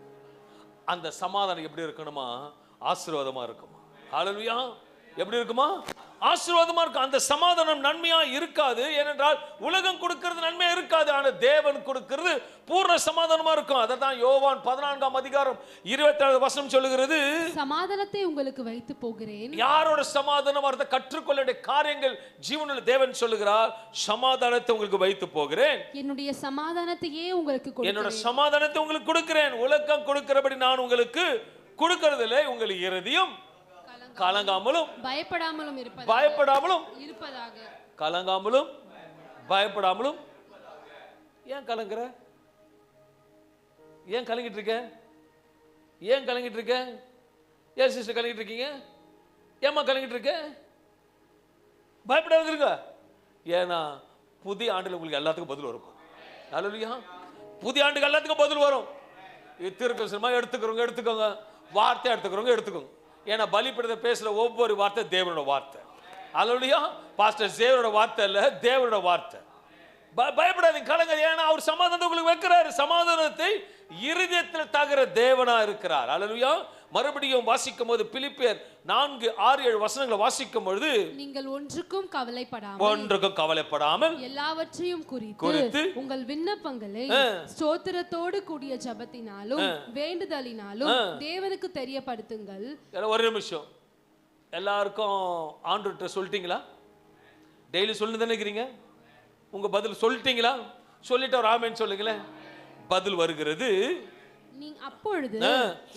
Speaker 1: அந்த சமாதானம் எப்படி இருக்கணுமா? ஆசீர்வாதமா இருக்குமா? ஹல்லேலூயா. எப்படி இருக்குமா? ஆசீர்வாதமா இருக்கும். அந்த சமாதானம் நன்மையா இருக்காது. ஏனென்றால் உலகம் கொடுக்கிறது நன்மையா இருக்காது, ஆனால் தேவன் கொடுக்கிறது பூர்ண சமாதானமா இருக்கும். அதான் யோவான் 14:27 சொல்லுகிறது,
Speaker 2: சமாதானத்தை உங்களுக்கு வைத்து போகிறேன்.
Speaker 1: யாரோட சமாதானம் வரத கற்றுக்கொள்ள வேண்டிய காரியங்கள் ஜீவனுள்ள தேவன் சொல்லுகிறார், சமாதானத்தை உங்களுக்கு வைத்து போகிறேன்,
Speaker 2: என்னுடைய சமாதானத்தையே உங்களுக்கு கொடுக்கிறேன்,
Speaker 1: என்னோட சமாதானத்தை உங்களுக்கு கொடுக்கிறேன். உலகம் கொடுக்கிறபடி நான் உங்களுக்கு கொடுக்கிறதில்லை. உங்கள் இருதயம் கலங்காமலும்
Speaker 2: பயப்படாமலும் இருப்பதாக.
Speaker 1: கலங்காமலும் பயப்படாமலும். ஏன் கலங்குற? ஏன் கலங்கிட்டு இருக்க? ஏன் சிஸ்டர் கலங்கிட்டு இருக்கீங்க? ஏமா கலங்கிட்டு இருக்க? பயப்படாம இருங்க. ஏன்னா புதிய ஆண்டுல உங்களுக்கு எல்லாத்துக்கும் பதில் வரும். ஹல்லேலூயா. புதிய ஆண்டுக்கு எல்லாத்துக்கும் பதில் வரும். தீர்க்கதரிசனமா எடுத்துக்கோங்க, வார்த்தை எடுத்துக்கிறவங்க எடுத்துக்கோங்க. ஏன்னா பலிபீடத்தை பேசுற ஒவ்வொரு வார்த்தை தேவனோட வார்த்தை. ஹல்லேலூயா. பாஸ்டர் சேவரோட வார்த்தை இல்ல, தேவனோட வார்த்தை. பயப்படாதீங்க, கலங்க. ஏன்னா அவர் சமாதானத்தை உங்களுக்கு வைக்கிறாரு. சமாதானத்தை இருதயத்தில் தகுற தேவனா இருக்கிறார். ஹல்லேலூயா. மறுபடியும் வாசிக்கும் போது பிலிப்பியர் 4:6-7 வசனங்களை வாசிக்கும் பொழுது, நீங்கள் ஒன்றுக்கும் கவலைப்படாமல் எல்லாவற்றையும் குறித்து உங்கள் விண்ணப்பங்களை ஸ்தோத்திரத்தோடு கூடிய ஜெபத்தினாலும் வேண்டுதலினாலும் தேவனுக்கு தெரியப்படுத்துங்கள். ஒரு நிமிஷம், எல்லாருக்கும் ஆண்டவர்கிட்ட சொல்லிட்டீங்களா? டெய்லி சொல்லி தானே இருக்கிறீங்க. உங்க பதில் சொல்லிட்டீங்களா? சொல்லிட்டு ஒரு ஆமென் சொல்லுங்களேன். பதில் வருகிறது. அப்பொழுது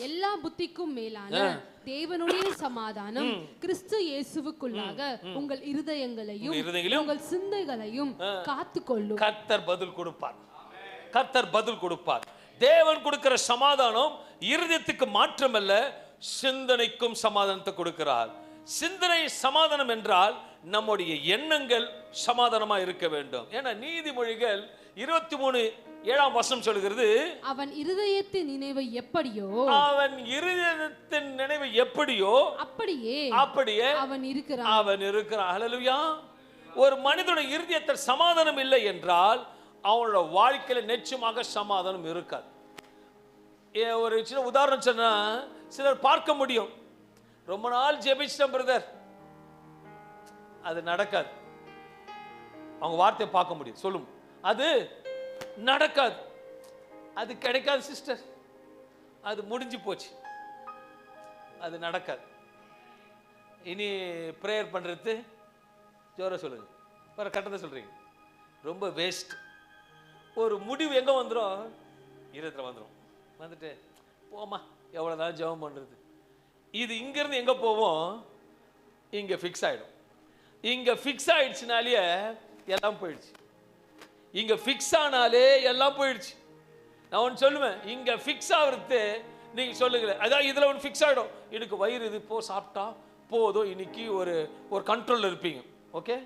Speaker 1: எல்லா புத்திக்கும் மேலான தேவனுடைய சமாதானம் கிறிஸ்து இயேசுவுக்குள்ளாக உங்கள் இருதயங்களையும் உங்கள் சிந்தைகளையும் காத்துக்கொள்ளும். கர்த்தர் பதில் கொடுப்பார். கர்த்தர் பதில் கொடுப்பார். தேவன் கொடுக்கிற சமாதானம் இருதயத்துக்கு மாற்றமல்ல, சிந்தனைக்கும் சமாதானத்தை கொடுக்கிறார். சிந்தனை சமாதானம் என்றால் நம்முடைய எண்ணங்கள் சமாதானமா இருக்க வேண்டும். ஏன்னா நீதிமொழிகள் 23:7 வசனம் சொல்கிறது, அவன் இருதயத்தின் நினைவு எப்படியோ அப்படியே அவன் இருக்கிறான். ஹல்லேலூயா. ஒரு மனிதனுடைய இருதயத்தில் சமாதானம் இல்லை என்றால் அவனோட வாழ்க்கையில நிச்சயமாக சமாதானம் இருக்காது. ஒரு சின்ன உதாரணம் சொன்னா சிலர் பார்க்க முடியும், ரொம்ப நாள் ஜெபிச்சிட்டேன் பிரதர், அது நடக்காது. அவங்க வார்த்தையை பார்க்க முடியும், சொல்லும், அது நடக்காது, அது கிடைக்காது சிஸ்டர், அது முடிஞ்சு போச்சு, அது நடக்காது. இனி ப்ரேயர் பண்றது ஜோர சொல்லுங்க, வேற கட்டத்தை சொல்றீங்க, ரொம்ப வேஸ்ட். ஒரு முடிவு எங்க வந்துடும்? இருதயத்தில் வந்துடும். வந்துட்டு போமா, எவ்வளவுதான் ஜெபம் பண்றது. இது இங்க இருந்து எங்க போவோம்? இங்க ஃபிக்ஸ் ஆயிடும். இங்க ஃபிக்ஸ் ஆயிடுச்சுனாலே எல்லாம் போயிடுச்சு. இங்க ஃபிக்ஸ் ஆனாலே எல்லாம் போயிடுச்சு. நான் ஒன்று சொல்லுவேன், இங்க ஃபிக்ஸ் ஆகுறது நீங்க சொல்லுங்க, அதான் இதுல ஒன்று ஃபிக்ஸ் ஆயிடும். எனக்கு வயிறு இது போ, சாப்பிட்டா போதும், இன்னைக்கு ஒரு கண்ட்ரோல்ல இருப்பீங்க. ஓகே,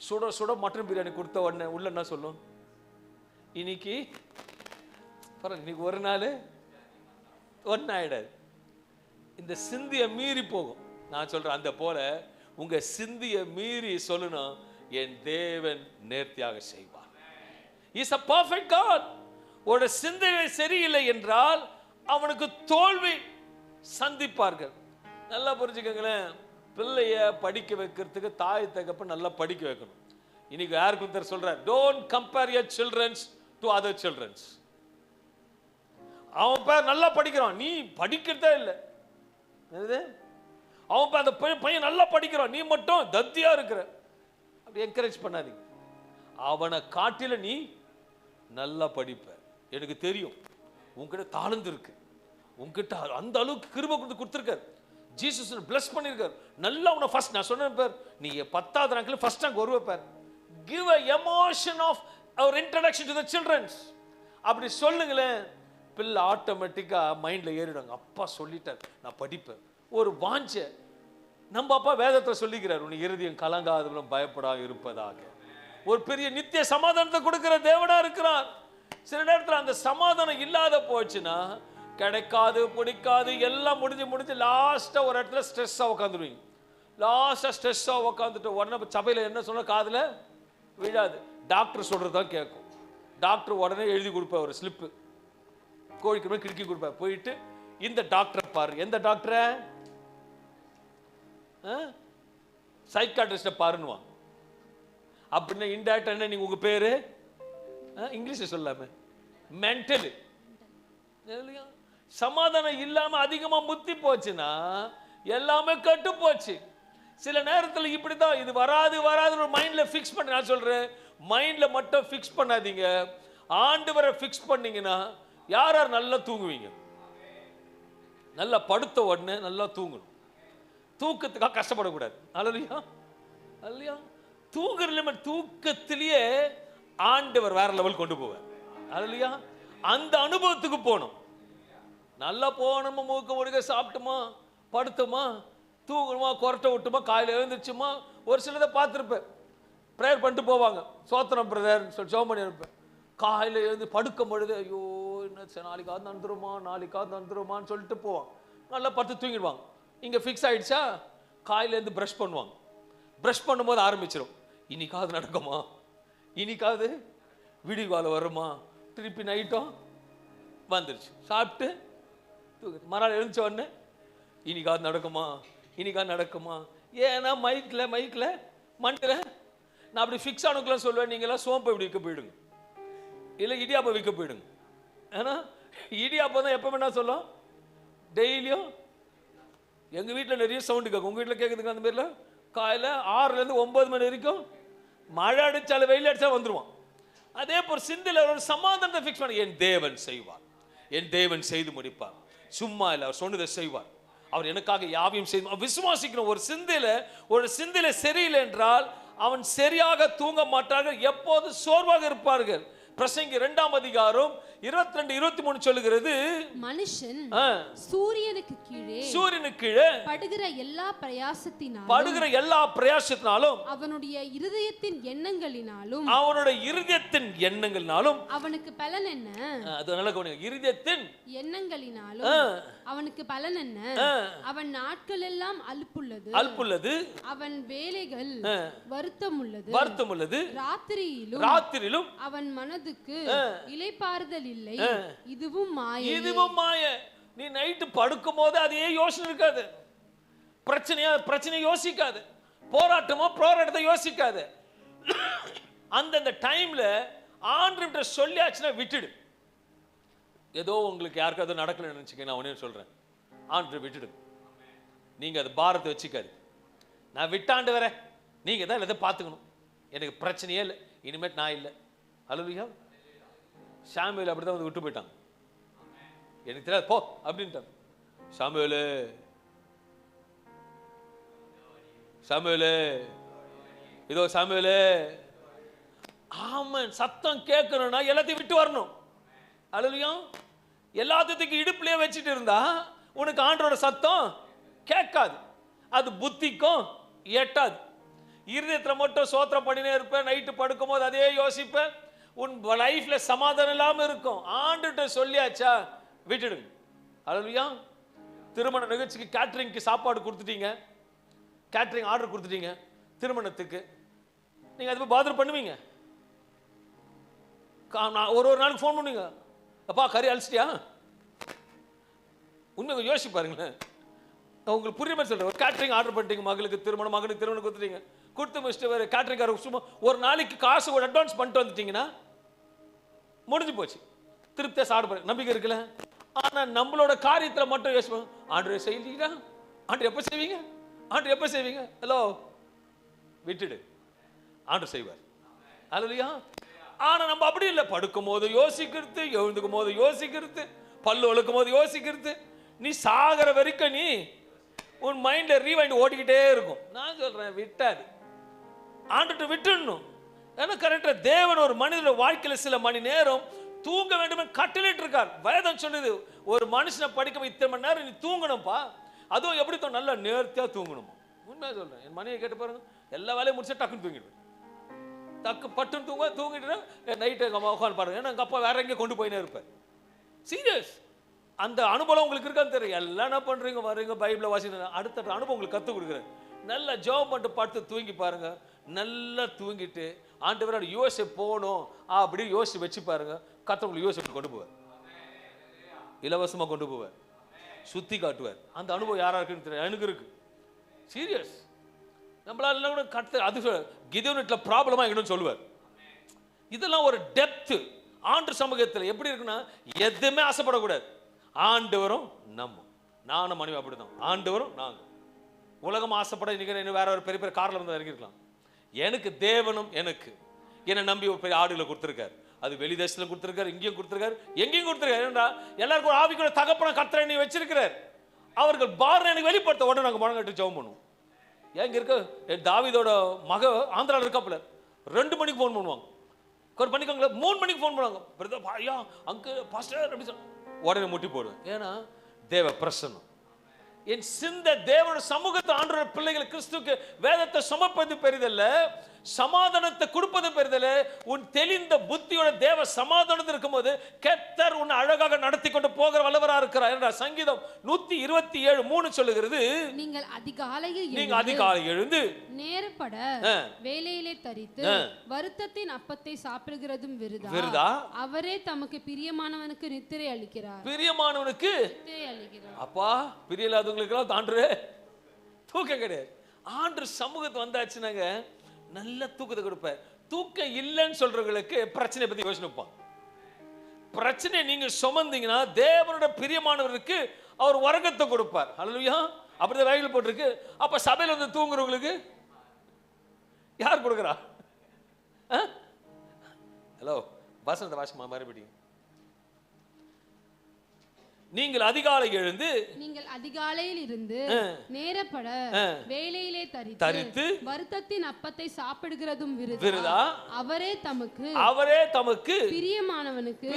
Speaker 1: சுட சுட மட்டன் பிரியாணி கொடுத்த உடனே உள்ள என்ன சொல்லும்? இன்னைக்கு இன்னைக்கு ஒரு நாள் ஒன்னு ஆயிடாது. இந்த சிந்திய மீறி போகும். நான் சொல்றேன், அந்த போல உங்க சிந்திய மீறி சொல்லணும், என் தேவன் நேர்த்தியாக செய்வார். Is a perfect God. ஒரு சிந்தனை சரியில்லை என்றால் அவனுக்கு தோல்வி சந்திப்பார்கள். நல்லா புரிஞ்சுக்கங்களேன். பிள்ளைய படிக்க வைக்கிறதுக்கு தாய் தகப்பன் நல்லா படிக்க வைக்கணும். இன்னைக்கு யாருக்கு சொல்றார், don't compare your children to other children. அவன் பேர் நல்லா படிக்கிறான், நீ படிக்கிறதே இல்லை. அவன் அந்த பையன் நல்லா படிக்கிறான், நீ மட்டும் தத்தியா இருக்கிற. அப்படி என்கரேஜ் பண்ணாதீங்க. அவனை காட்டில நீ நல்லா படிப்ப. எனக்கு தெரியும் உன்கிட்ட தாளந்து இருக்கு, உன்கிட்ட அந்த அளவுக்கு கிருபை கொடுத்துருக்காரு, ஜீசஸ் பிளஸ் பண்ணிருக்காரு. நல்லா உன்னை ஃபர்ஸ்ட், நான் சொன்னேன் பேர், நீ 10th ரேங்க்ல ஃபர்ஸ்ட் ரேங்க் வருவ பேர். Give a emotion of our introduction to the children. அப்படி சொல்லுங்களேன், பிள்ளை ஆட்டோமேட்டிக்கா மைண்ட்ல ஏறிடுவாங்க. அப்பா சொல்லிட்டார், நான் படிப்பேன். ஒரு வாஞ்ச. நம்ம அப்பா வேதத்தை சொல்லிக்கிறார், உன் இருதயம் கலங்காதவளும் பயப்படா இருப்பதாக. ஒரு பெரிய நித்திய சமாதானத்தை கொடுக்கிற தேவனா இருக்கிறார். சில நேரத்தில் அந்த சமாதானம் இல்லாத போச்சுன்னா கிடைக்காது, பிடிக்காது, எல்லாம் முடிஞ்சு லாஸ்டா ஒரு இடத்துல ஸ்ட்ரெஸ்ஸா உட்காந்துருவீங்க. லாஸ்டா ஸ்ட்ரெஸ்ஸா உட்காந்துட்டு உடனே சபையில என்ன சொன்ன காதுல விழாது, டாக்டர் சொல்றதுதான் கேட்கும். டாக்டர் உடனே எழுதி கொடுப்பா ஒரு ஸ்லிப்பு, கோழிக்கு மேலே கிறுக்கி கொடுப்பா, போயிட்டு இந்த டாக்டரை பாரு. எந்த டாக்டரை? சைக்காட்ரிஸ்ட பாருன்னுவான். அப்படின்னா இன்டைரக்டா என்ன, நீங்க உங்க பேரு இங்கிலீஷ்ல சொல்லாம மென்டல். சமாதானம் இல்லாம அதிகமா முத்தி போச்சுன்னா எல்லாமே கட்டு போச்சு. சில நேரத்தில் இப்படிதான், இது வராது ஒரு மைண்ட்ல ஃபிக்ஸ் பண்ண. நான் சொல்றேன், மைண்ட்ல மட்டும் ஃபிக்ஸ் பண்ணாதீங்க, ஆண்டவரை ஃபிக்ஸ் பண்ணீங்கன்னா யார் நல்லா தூங்குவீங்க. நல்லா படுத்த உடனே நல்லா தூங்கணும். தூக்கத்துக்காக கஷ்டப்படக்கூடாது. அல்லையா அல்லையா, தூங்குற தூக்கத்திலேயே ஆண்டவர் வேற லெவல் கொண்டு போவார். அல்லையா, அந்த அனுபவத்துக்கு போகணும். நல்லா போனோமா, மூக்க முடுக்க சாப்பிட்டுமா, படுத்தோமா, தூங்கணுமா, கொரட்டை விட்டுமா, காலையில் எழுந்துச்சுமா. ஒரு சிலதை பார்த்துருப்பேன், ப்ரேயர் பண்ணிட்டு போவாங்க. சோத்திரம் பிரதர்ன்னு சொல்லி ஜெபம் பண்ணி இருப்பேன். காலையில் எழுந்து படுக்கும் பொழுது ஐயோ என்ன நாளைக்காவது நடந்துருமான்னு சொல்லிட்டு போவாங்க. நல்லா படுத்து தூங்கிடுவாங்க. இங்கே ஃபிக்ஸ் ஆகிடுச்சா காலையிலேருந்து ப்ரஷ் பண்ணுவாங்க. ப்ரஷ் பண்ணும்போது ஆரம்பிச்சிடும், இன்னைக்காவது நடக்குமா, இன்னைக்காவது வீடியோ கால் வருமா, திருப்பி நைட்டும் வந்துருச்சு, சாப்பிட்டு தூக்கு. மறுநாள் எழுந்த உடனே இன்னைக்காவது நடக்குமா. ஏன்னா மைக்கில் மண்டில் நான் அப்படி ஃபிக்ஸ் ஆனதுக்குலாம் சொல்லுவேன், நீங்களாம் சோம்பை இப்படி விற்க போயிடுங்க, இல்லை இடியாப்பம் விற்க போயிடுங்க. ஏன்னா இடியாப்பம் தான் எப்போ வேணா சொல்லும். டெய்லியும் எங்கள் வீட்டில் நிறைய சவுண்டு கேட்கும், உங்கள் வீட்டில் கேட்குறதுக்கு அந்த மாதிரில காலையில் 6லேருந்து 9 மணி வரைக்கும் மழை அடித்தாலும் வெயில் அடித்தா வந்துடுவான். அதே போல் சிந்தில் ஒரு சமாதானத்தை ஃபிக்ஸ் பண்ணி என் தேவன் செய்வார், என் தேவன் செய்து முடிப்பார், சும்மா இல்லை அவர் சொன்னதை செய்வார், அவர் எனக்காக யாவையும் செய்து விசுவாசிக்கணும். ஒரு சிந்தில சரியில்லை என்றால் அவன் சரியாக தூங்க மாட்டார்கள், எப்போது சோர்வாக இருப்பார்கள். பிரசங்கி 2ஆம் அதிகாரம் 22-23 சொல்லுகிறது, மனுஷன் சூரியனுக்கு கீழே படுகிற எல்லா பிரயாசத்தினாலும் அவனுடைய இருதயத்தின் எண்ணங்களினாலும் அவனுக்கு பலன் என்ன. அதனால இருதயத்தின் எண்ணங்களினாலும் அவனுக்கு பலன் என்ன. அவன் நாட்கள் எல்லாம் அலுப்புள்ளது, அவன் வேலைகள் வருத்தமுள்ளது, ராத்திரியிலும் அவன் மனதுக்கு இளைப்பாறுதல் இல்லை. இதுவும் மாய. நீ நைட்டு படுக்கும் போது அதே யோசனை இருக்காது, பிரச்சனை யோசிக்காது, போராட்டத்தை யோசிக்காது. அந்த டைம்ல ஆண்டவர்கிட்ட சொல்லியாச்சுன்னா விட்டுடு. ஏதோ உங்களுக்கு யாருக்காவது நடக்கலன்னு நினைச்சுக்க, நான் ஒண்ணே சொல்றேன், ஆண்டவரை விட்டுடு. நீங்க அது பாரத்தை வச்சுக்காது. நான் விட்டாண்டு வரேன், நீங்க தான் எதை பார்த்துக்கணும், எனக்கு பிரச்சனையே இல்லை, இனிமேட் நான் இல்லை. அல்லேலூயா. சாமுவேல் அப்படிதான் வந்து விட்டு போயிட்டாங்க. எனக்கு தெரியாது போ அப்படின்ட்டாங்க. சாமுவேலே ஆமாம், சத்தம் கேட்கணும்னா எல்லாத்தையும் விட்டு வரணும். அல்லேலூயா. எல்லாத்துக்கும் இடுப்புலயே வச்சுட்டு இருந்தா உனக்கு ஆண்டவரோட சத்தம் கேட்காது, அது புத்திக்கும் எட்டாது. இருதயத்தில் மட்டும் சோத்திரம் பண்ணினே இருப்பேன், நைட்டு படுக்கும் போது அதே கேட்பேன், உன் லைஃப்ல சமாதானம் இல்லாம இருக்கும். ஆண்டுகிட்ட சொல்லியாச்சா விட்டுடுங்க. அல்லேலூயா. திருமண நிகழ்ச்சிக்கு கேட்டரிங்க்கு சாப்பாடு கொடுத்துட்டீங்க, கேட்டரிங் ஆர்டர் கொடுத்துட்டீங்க, திருமணத்துக்கு நீங்க அது போய் பாத்ரூம் பண்ணுவீங்க. ஒரு நாளுக்கு ஃபோன் பண்ணுவீங்க, அப்பா கறி அழிச்சிட்டியா? உண்மை யோசிச்சு பாருங்களேன். உங்களுக்கு புரியுற மாதிரி சொல்றேன். ஒரு கேட்டரிங் ஆர்டர் பண்ணிட்டீங்க, மகளுக்கு திருமணம், மகனுக்கு திருமணம் கொடுத்துட்டீங்க, கொடுத்து முடிச்சுட்டு வேறு கேட்டரிங்காரருக்கு சும்மா ஒரு நாளைக்கு காசு ஒரு அட்வான்ஸ் பண்ணிட்டு வந்துட்டீங்கன்னா முடிஞ்சு போச்சு. திருப்தியாக சாப்பிட நம்பிக்கை இருக்குல்ல. ஆனால் நம்மளோட காரியத்தில் மட்டும் யோசிப்போம், ஆண்டவரே செய்யலீங்களா, ஆண்டவர் எப்போ செய்வீங்க, ஹலோ விட்டுடு, ஆண்டவர் செய்வார். அல்லேலூயா. ஆனால் நம்ம அப்படி இல்லை. படுக்கும் போது யோசிக்கிறது, எழுந்துக்கும் போது யோசிக்கிறது, பல்லு வளர்க்கும் போது யோசிக்கிறது, நீ சாகிற வரைக்கும் நீ உன் மைண்ட்ல ரீவைண்ட் ஓடிக்கிட்டே இருக்கும். நான் சொல்றேன் விட்டாது, ஆண்டுட்டு விட்டுடணும். ஏன்னா கரெக்டா தேவன் ஒரு மனிதனோட வாழ்க்கையில சில மணி நேரம் தூங்க வேண்டும் கட்டளிட்டு இருக்கார். வேதம் சொல்லுது, ஒரு மனுஷனை படிக்க இத்தனை மணி நேரம் நீ தூங்கணும்ப்பா. அதுவும் எப்படி நல்லா நேர்த்தியா தூங்கணுமா. உண்மையா சொல்றேன், என் மனைவியை கேட்டு பாருங்க, எல்லா வேலையும் முடிச்சா டக்குன்னு தூங்கிடுவேன், பட்டுன்னு தூங்கிட்டு நைட்டு எங்க அம்மா உட்காந்து பாருங்க. ஏன்னா எங்க அப்பா வேற எங்கேயும் கொண்டு போயினே இருப்பேன். சீரியஸ். அந்த அனுபவம் உங்களுக்கு இருக்கான்னு தெரியும். எல்லாம் என்ன பண்றீங்க, வரீங்க பைபிளை வாசிங்க, அடுத்த அனுபவம் உங்களுக்கு கற்றுக் கொடுக்குறேன். நல்லா ஜெபம் பண்ணிட்டு படுத்து தூங்கி பாருங்க, நல்லா தூங்கிட்டு ஆண்டவரோட யோசிச்சு போகணும் அப்படி யோசிச்சு வச்சு பாருங்க, கர்த்தர் உங்களுக்கு யோசிச்சு கொண்டு போவார், இலவசமா கொண்டு போவார், சுத்தி காட்டுவார். அந்த அனுபவம் யாரா இருக்குன்னு தெரியும், எனக்கு இருக்கு. சீரியஸ். நம்மளால கூட கர்த்தர் அது கிதியோனில் ப்ராப்ளமா எங்கன்னு சொல்லுவார். இதெல்லாம் ஒரு டெப்த். ஆண்டு சமூகத்தில் எப்படி இருக்குன்னா, எதுவுமே ஆசைப்படக்கூடாது, ஆண்டவரும் நானும் மனைவி அப்படிதான், ஆண்டவரும் நாங்கள். உலகம் ஆசைப்பட இன்னைக்கு வேற ஒரு பெரிய பெரிய காரில் வந்து இறங்கிருக்கலாம். எனக்கு தேவனும் எனக்கு என்னை நம்பி ஒரு பெரிய ஆடுகளை கொடுத்துருக்காரு. அது வெளி தேசத்தில் கொடுத்துருக்காரு, இங்கேயும் கொடுத்துருக்காரு, எங்கேயும் கொடுத்துருக்காரு. ஏன்னா எல்லாருக்கும் ஒரு ஆவிக்குள்ள தகப்பன கர்த்தர் என்னை வச்சிருக்கிறார். அவர்கள் பார் எனக்கு வெளிப்படுத்த உடனே நாங்கள் முழங்கட்டு ஜெபம் பண்ணுவோம். எங்க இருக்க தாவீதோட மக ஆந்திராவில் இருக்காப்புல 2 மணிக்கு ஃபோன் பண்ணுவாங்க, ஒரு மணிக்கு 3 மணிக்கு ஃபோன் பண்ணுவாங்க, பிரதர் ஐயா அங்கிள் பாஸ்டர் அப்படி உடனே முட்டி போடுவேன். ஏன்னா தேவ பிரசன்னம் என் சிந்த தேவனோட சமூகத்தை ஆண்டவருடைய பிள்ளைகள் கிறிஸ்துவுக்கு வேதத்தை சமர்ப்பது பெரிதல்ல, சமாதானத்தை கொடுப்பது பெறுதல். உன் தெளிந்த புத்தியோட தேவ சமாதானத்தில் இருக்கும்போது கர்த்தர் உன்னை அழகாக நடத்தி கொண்டு போகிற வல்லவராக இருக்கிறார் என்ற சங்கீதம் 127:3 சொல்லுகிறது.
Speaker 2: நீங்கள்
Speaker 1: அதிகாலை எழுந்து
Speaker 2: நேரப்பட வேலையிலே தரித்து வருத்தத்தின் அப்பத்தை சாப்பிடுகிறதும் விருதா. அவரே தமக்கு பிரியமானவனுக்கு நித்திரை அளிக்கிறார்.
Speaker 1: பிரியமானவனுக்கு
Speaker 2: நித்திரை அளிக்கிறார்.
Speaker 1: அப்பா, பிரியலாதவங்களுக்கு ஆண்டு தூக்கம் கிடையாது. ஆண்டு சமூகத்து வந்தாச்சுனாங்க நல்ல தூக்கத்தை கொடுப்பார். தூக்கம் இல்லைன்னு சொல்றவங்களுக்கு பிரச்சனை பத்தி யோசிப்பான். பிரச்சனை நீங்க சுமந்தீங்கன்னா தேவனோட பிரியமானவருக்கு அவர் உறக்கத்தை கொடுப்பார். ஹல்லேலூயா. அப்படிதான் பைபிள் போட்டிருக்கு. அப்ப சபையில வந்து தூங்குறவங்களுக்கு யார் கொடுக்குறா? ஹலோ, வசந்த வாசமா மறுபடியும். நீங்கள் அதிகாலையில் இருந்து நேரப்பட வேலையிலே தரித்து வருத்தத்தின் அப்பத்தை சாப்பிடுகிறதும் விருதா. அவரே தமக்கு பிரியமானவனுக்கு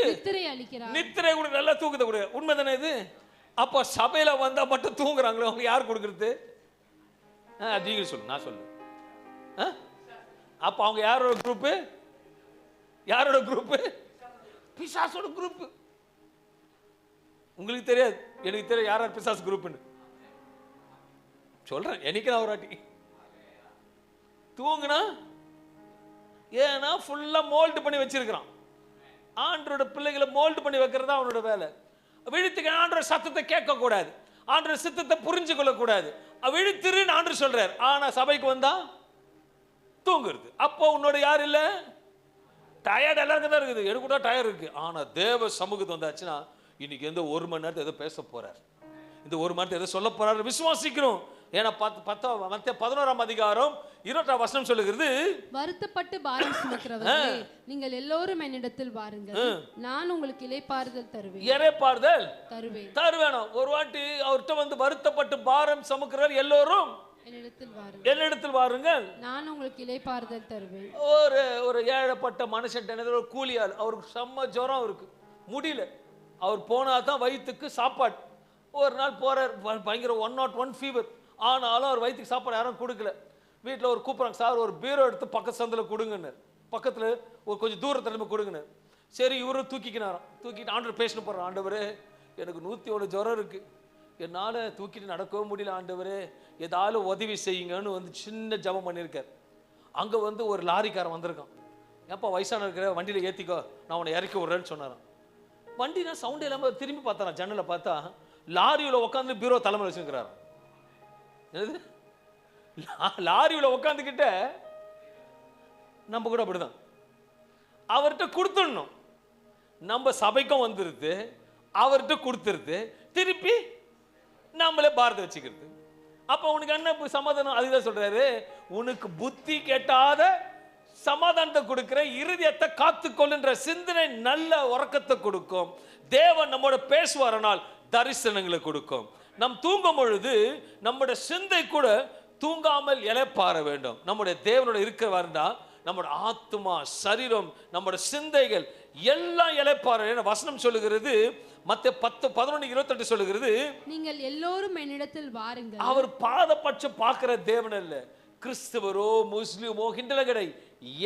Speaker 1: நித்திரை அளிக்கிறார். நித்திரை கூட நல்ல தூக்கத்தை கொடு. உண்மைதானே இது? அப்ப சபையில வந்தா மட்டும் தூங்குறாங்களோ, அவங்க யார் கொடுக்கறது? நீங்க சொல்லு, நான் சொல்லு. அப்ப அவங்க யாரோட குரூப்? பிசாசோட குரூப். உங்களுக்கு தெரியாது, எனக்கு தெரியாது யார் பிசாசு குரூப்னு. சொல்றேன், எனக்கு நான் ஒரு வாட்டி தூங்குனா, ஏன்னா ஃபுல்லா மோல்டு பண்ணி வச்சிருக்கிறான். ஆண்டரோட பிள்ளைகளை மோல்டு பண்ணி வைக்கிறதா அவனோட வேலை. விழித்துக்கு ஆண்டோட சத்தத்தை கேட்க கூடாது, ஆண்டோட சித்தத்தை புரிஞ்சு கொள்ள கூடாது. விழித்திருன்னு ஆண்டர் சொல்றார். ஆனா சபைக்கு வந்தா தூங்குறது. அப்போ உன்னோட யார் இல்ல? டயர்ட் எல்லாருக்கும் தான் இருக்குது. எனக்கு கூட டயர் இருக்கு. ஆனா தேவ சமூகத்து வந்தாச்சுன்னா இன்னைக்கு எந்த ஒரு மணி நேரத்தை எதோ பேச போறார், இந்த ஒரு மணி நேரத்தை எதோ சொல்ல போறாரு விசுவாசிக்கிறோம். ஏன்னா 11ஆம் அதிகாரம் 20ஆம் வசனம் சொல்லுகிறது, வருத்தப்பட்டு பாரம் சுமக்கிறவர்களே நீங்கள் எல்லோரும் என்னிடத்தில் வாருங்கள், நான் உங்களுக்கு இளைப்பாறுதல் தருவேன். இளைப்பாறுதல் தருவேன். ஒரு வாட்டி அவர்கிட்ட வந்து வருத்தப்பட்டு பாரம் சுமக்கிறவர் எல்லோரும் என்னிடத்தில் வாருங்கள், நான் உங்களுக்கு இளைப்பாறுதல் தருவேன். ஒரு ஏழப்பட்ட மனுஷன், ஒரு கூலியாள், அவருக்கு செம்ம ஜுரம் இருக்கு, முடியல. அவர் போனா தான் வயிற்றுக்கு சாப்பாடு. ஒரு நாள் போறார், பயங்கர 101 ஃபீவர். ஆனாலும் அவர் வயிற்றுக்கு சாப்பாடு யாரும் கொடுக்கல. வீட்டில் ஒரு கூப்பிட்றாங்க, சார் ஒரு பீரோ எடுத்து பக்கத்து சந்தில் கொடுங்கன்னு, பக்கத்தில் ஒரு கொஞ்சம் தூரத்தில் கொடுங்கன்னு. சரி, இவரும் தூக்கிக்கினாராம். தூக்கிட்டு ஆண்டவர் பேசிட்டு போகிறார், ஆண்டவரே எனக்கு 101 ஜுரம் இருக்குது, என்னால் தூக்கிட்டு நடக்கவும் முடியல, ஆண்டவரே ஏதாவது உதவி செய்யுங்கன்னு வந்து சின்ன ஜபம் பண்ணியிருக்கார். அங்கே வந்து ஒரு லாரிக்காரன் வந்திருக்கான். ஏப்பா வயசான இருக்கிற, வண்டியில் ஏற்றிக்கோ, நான் உன்னை இறக்கி விட்றேன்னு சொன்னாரான். வண்டினா சவுண்ட் இல்லாமல் திரும்பி பார்த்தாரான், ஜன்னலை பார்த்தா லாரியில் உட்காந்து பீரோ தலைமை வச்சுக்கிறார். என்னது? லாரியில் உட்காந்துக்கிட்ட நம்ம கூட அப்படிதான். அவர்கிட்ட கொடுத்துடணும். நம்ம சபைக்கும் வந்துருது, அவர்கிட்ட கொடுத்துருது, திருப்பி நம்மளே பாரத வச்சுக்கிறது. அப்போ உனக்கு என்ன சமாதானம்? அதுதான் சொல்றாரு, உனக்கு புத்தி கேட்டாத சமாதானத்தை கொடுக்கிற, இருதயத்தை காத்துக்கொள்ளுன்ற சிந்தனை நல்ல உறக்கத்தை கொடுக்கும். தேவன் நம்மோட பேசுவாரனால் தரிசனங்களை கொடுக்கும். நம் தூங்கும் பொழுது நம்முடைய சிந்தை கூட தூங்காமல் இளைப்பாற வேண்டும். நம்முடைய தேவனோட இருக்கிறவாருன்னா நம்முடைய ஆத்மா, சரீரம், நம்முடைய சிந்தைகள் எல்லாம் இளைப்பாற. வசனம் சொல்லுகிறது, மத்தேயு 10:11-28 சொல்லுகிறது, நீங்கள் எல்லோரும் என்னிடத்தில் வாருங்கள். அவர் பாதபட்சம் பார்க்கிற தேவன் அல்ல. கிறிஸ்தவரோ முஸ்லிமோ ஹிண்டலகடை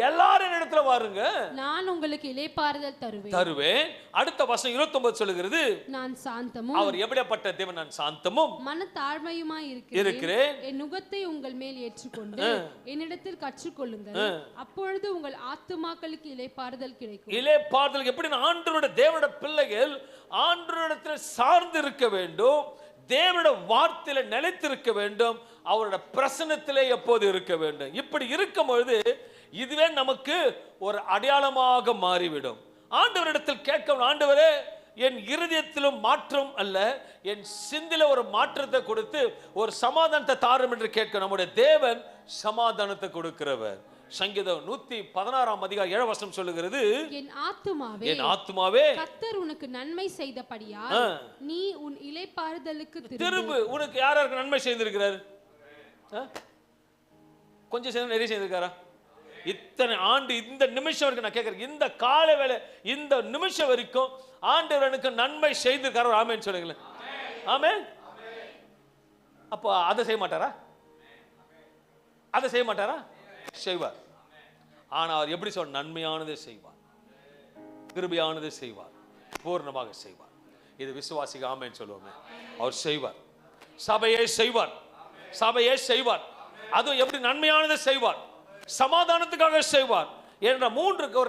Speaker 1: எல்லாரும் இடத்துல வாருங்க, நான் உங்களுக்கு இளைப்பாறுதல் தருவேன். அடுத்த வசனம் 29 சொல்லுகிறது, நான் சாந்தமும், அவர் எப்படிப்பட்ட தேவன்? நான் சாந்தமும் மனத்தாழ்மையுமாய் இருக்கிறேன். என் நுகத்தை உங்கள் மேல் ஏற்றுக்கொண்டு என்னிடத்தில் கற்றுக்கொள்ளுங்கள், அப்பொழுது உங்கள் ஆத்துமாக்களுக்கு இளைப்பாறுதல் கிடைக்கும். இளைப்பாறுதல் எப்படி? ஆண்டவருடைய தேவனுடைய பிள்ளைகள் ஆண்டவரிடத்தில் சார்ந்து இருக்க வேண்டும், தேவனுடைய வார்த்தையில நிலைத்திருக்க வேண்டும், அவருடைய பிரசன்னத்திலே எப்போது இருக்க வேண்டும். இப்படி இருக்கும் பொழுது இதுவே நமக்கு ஒரு அடையாளமாக மாறிவிடும். ஆண்டவரிடத்தில் கேட்க, ஆண்டவரே என் இருதயத்திலும் மாற்றம் அல்ல, என் சிந்தில ஒரு மாற்றத்தை கொடுத்து ஒரு சமாதானத்தை தாரும் என்று கேட்க நம்முடைய தேவன் சமாதானத்தை கொடுக்கிறவர். சங்கீதம் 116ஆம் அதிகாரம் 7ஆம் வசனம் சொல்லுகிறது, என் ஆத்துமாவே கர்த்தர் உனக்கு நன்மை செய்தபடியால் நீ உன் இளைப்பாறுதலுக்கு திரும்பு. உனக்கு யாருக்கு நன்மை செய்திருக்கிறார்? கொஞ்சம் சேர்ந்து நிறைய செய்திருக்காரா? இத்தனை ஆண்டு இந்த நிமிஷம் வரைக்கும் நான் கேட்கிறேன், இந்த கால வேளை இந்த நிமிஷம் வரைக்கும் ஆண்டவர் எனக்கு நன்மை செய்திருக்காரு. ஆமென் சொல்லுங்களேன். ஆமென். அப்போ அதை செய்ய மாட்டாரா? அதை செய்ய மாட்டாரா? செய்வார். ஆனால் அவர் எப்படி சொல்ற, நன்மையானதை செய்வார், கிருபையானதை செய்வார், பூர்ணமாக செய்வார். இது விசுவாசிக்கு ஆமென் சொல்லுவோமே. அவர் செய்வார், சபையை செய்வார், சபையை செய்வார். அதுவும் எப்படி நன்மையானதை செய்வார், சமாதானத்துக்காக செய்வார் என்ற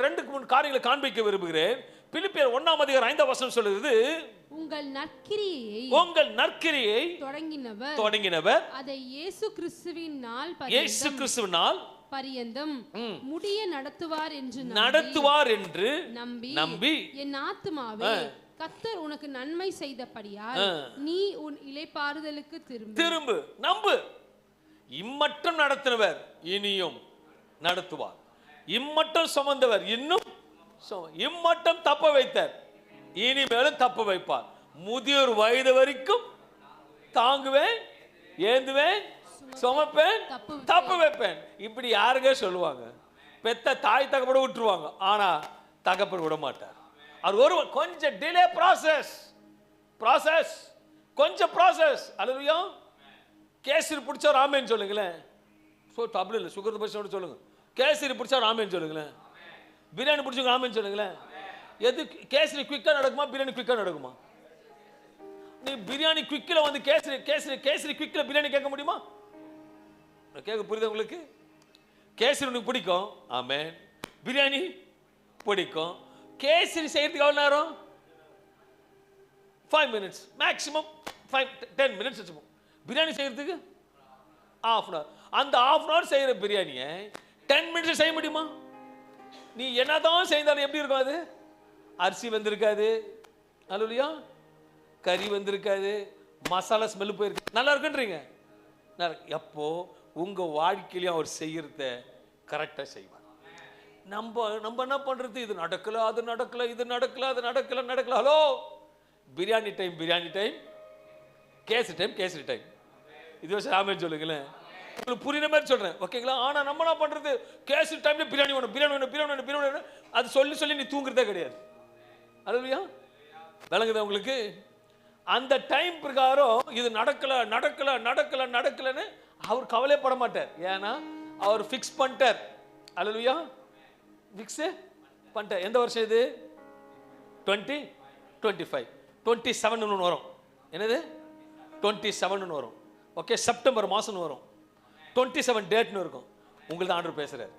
Speaker 1: ரெண்டு மூணு காரியங்களை காண்பிக்க விரும்புகிறேன். பிலிப்பியர் 1:5 சொல்லுகிறது, உங்கள் நற்கிரியை தொடங்கினவர் அதை இயேசு கிறிஸ்துவினால் பரியந்தம் முடிய நடத்துவார் என்று நம்பி என் ஆத்துமாவே கர்த்தர் உனக்கு நன்மை செய்தபடியால் நீ உன் இளைப்பாறுதலுக்கு திரும்பு. நம்பு. இம்மட்டும் நடத்தினவர் இனியும் நடத்துவார், இம்மட்டும் சுமந்தவர் இன்னும், இம்மட்டும் தப்ப வைத்தார் இனிமேலும் தப்ப வைப்பார். முதியோர் வயது வரைக்கும் தாங்குவேன், ஏந்துவேன், சுமப்பேன், தப்ப வைப்பேன். இப்படி யாருங்க சொல்லுவாங்க? பெத்த தாய் தகப்பட விட்டுருவாங்க, ஆனா தகப்பன் விட மாட்டார். அது ஒரு கொஞ்சம் டிலே ப்ராசஸ் கொஞ்சம் ப்ராசஸ். அல்லேலூயா. கேசரி பிடிச்சா ராமேன்னு சொல்லுங்களேன். தப்பு இல்லை, சுகர் பரிசோட சொல்லுங்க. கேசரி பிடிச்சா ராமேன்னு சொல்லுங்களேன். பிரியாணி பிடிச்சவங்க ராமேன்னு சொல்லுங்களேன். எது கேசரி குயிக்கா நடக்குமா, பிரியாணி குயிக்கா நடக்குமா? நீ பிரியாணி குயிக்கில் வந்து கேசரி குயிக்கில் பிரியாணி கேட்க முடியுமா? கேட்க புரியுது உங்களுக்கு? கேசரி உனக்கு பிடிக்கும், ஆமென். பிரியாணி பிடிக்கும். கேசரி செய்யறதுக்கு எவ்வளவு நேரம்? 5 minutes மேக்ஸிமம், 10 minutes வச்சுப்போம். பிரியாணி செய்யறதுக்கு ½ hour. அந்த ½ hour செய்யற பிரியாணியை 10 minutes செய்ய முடியுமா? நீ என்னதான் செய்தாலும் எப்படி இருக்கும் அது? அரிசி வந்திருக்காது, அல்லேலூயா, கறி வந்திருக்காது, மசாலா ஸ்மெல் போயிருக்கு, நல்லா இருக்குன்றீங்க. எப்போ உங்க வாழ்க்கையிலையும் அவர் செய்யறத கரெக்டா செய்வார். நம்ம என்ன பண்றது? இது நடக்கல, அது நடக்கல, இது நடக்கல, அது நடக்கல. Hello, biryani time, kesari time. இது வச்சு ஆமென் சொல்லுங்களேன். உங்களுக்கு புரியுற மாதிரி சொல்றேன், ஓகேங்களா? ஆனா நம்ம என்ன பண்றது? கேசரி டைம்ல பிரியாணி வேணும், அது சொல்லி நீ தூங்குறதே கிடையாது. அல்லேலூயா. விளங்குதா உங்களுக்கு? அந்த டைம் பிரகாரம் இது நடக்கலன்னு அவர் கவலைப்பட மாட்டார். ஏன்னா அவர் ஃபிக்ஸ் பண்ணிட்டார். அல்லேலூயா. ஃபிக்ஸ் பண்ணிட்டார். எந்த வருஷம் இது? 2025, 27 வரும். என்னது? 27 வரும். ஓகே, செப்டம்பர் மாசம் வரும். 27 டேட்னு இருக்கும். உங்களுக்கு ஆண்டவர் பேசுறார்,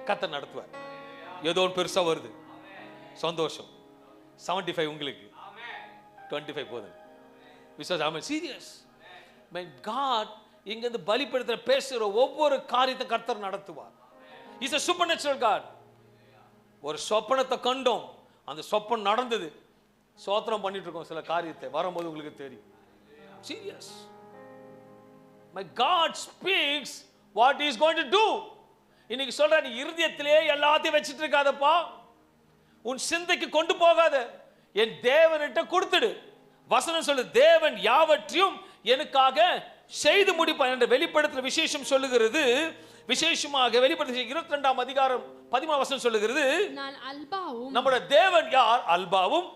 Speaker 1: கர்த்தர் நடத்துவார். ஏதோ ஒன்று பெருசா வருது, சந்தோஷம். 75 உங்களுக்கு, 25 போதும். விசுவாசம். ஆமென். சீரியஸ். மை காட் இங்க இருந்து பலிபீடத்துல பேசுற ஒவ்வொரு காரியத்தை கர்த்தர் நடத்துவார். Is a supernatural God. ஒரு சொப்பனத்தை கண்டோம், அந்த சொப்பனம் நடந்தது. சோத்திரம் பண்ணிட்டு இருக்கோம். சில காரியத்தை வரும்போது உங்களுக்கு தெரியும். Serious. My God speaks what he is going to do. இன்னைக்கு சொல்ற, நீ இருதயத்திலே எல்லாத்தையும் வச்சிட்டு இருக்காதப்பா, உன் சிந்தைக்கு கொண்டு போகாத, என் தேவன்கிட்ட கொடுத்துடு. வசனம் சொல்லு, தேவன் யாவற்றையும் எனக்காக செய்து முடிப்பார் என்ற வெளிப்படுத்துற விசேஷம் சொல்லுகிறது. விசேஷமாக வெளிப்படுத்த 22ஆம் அதிகாரம் 13ஆம் வசனம் சொல்லுகிறது, நான் அல்பாவும், நம்முடைய தேவன் யார்? அல்பாவும்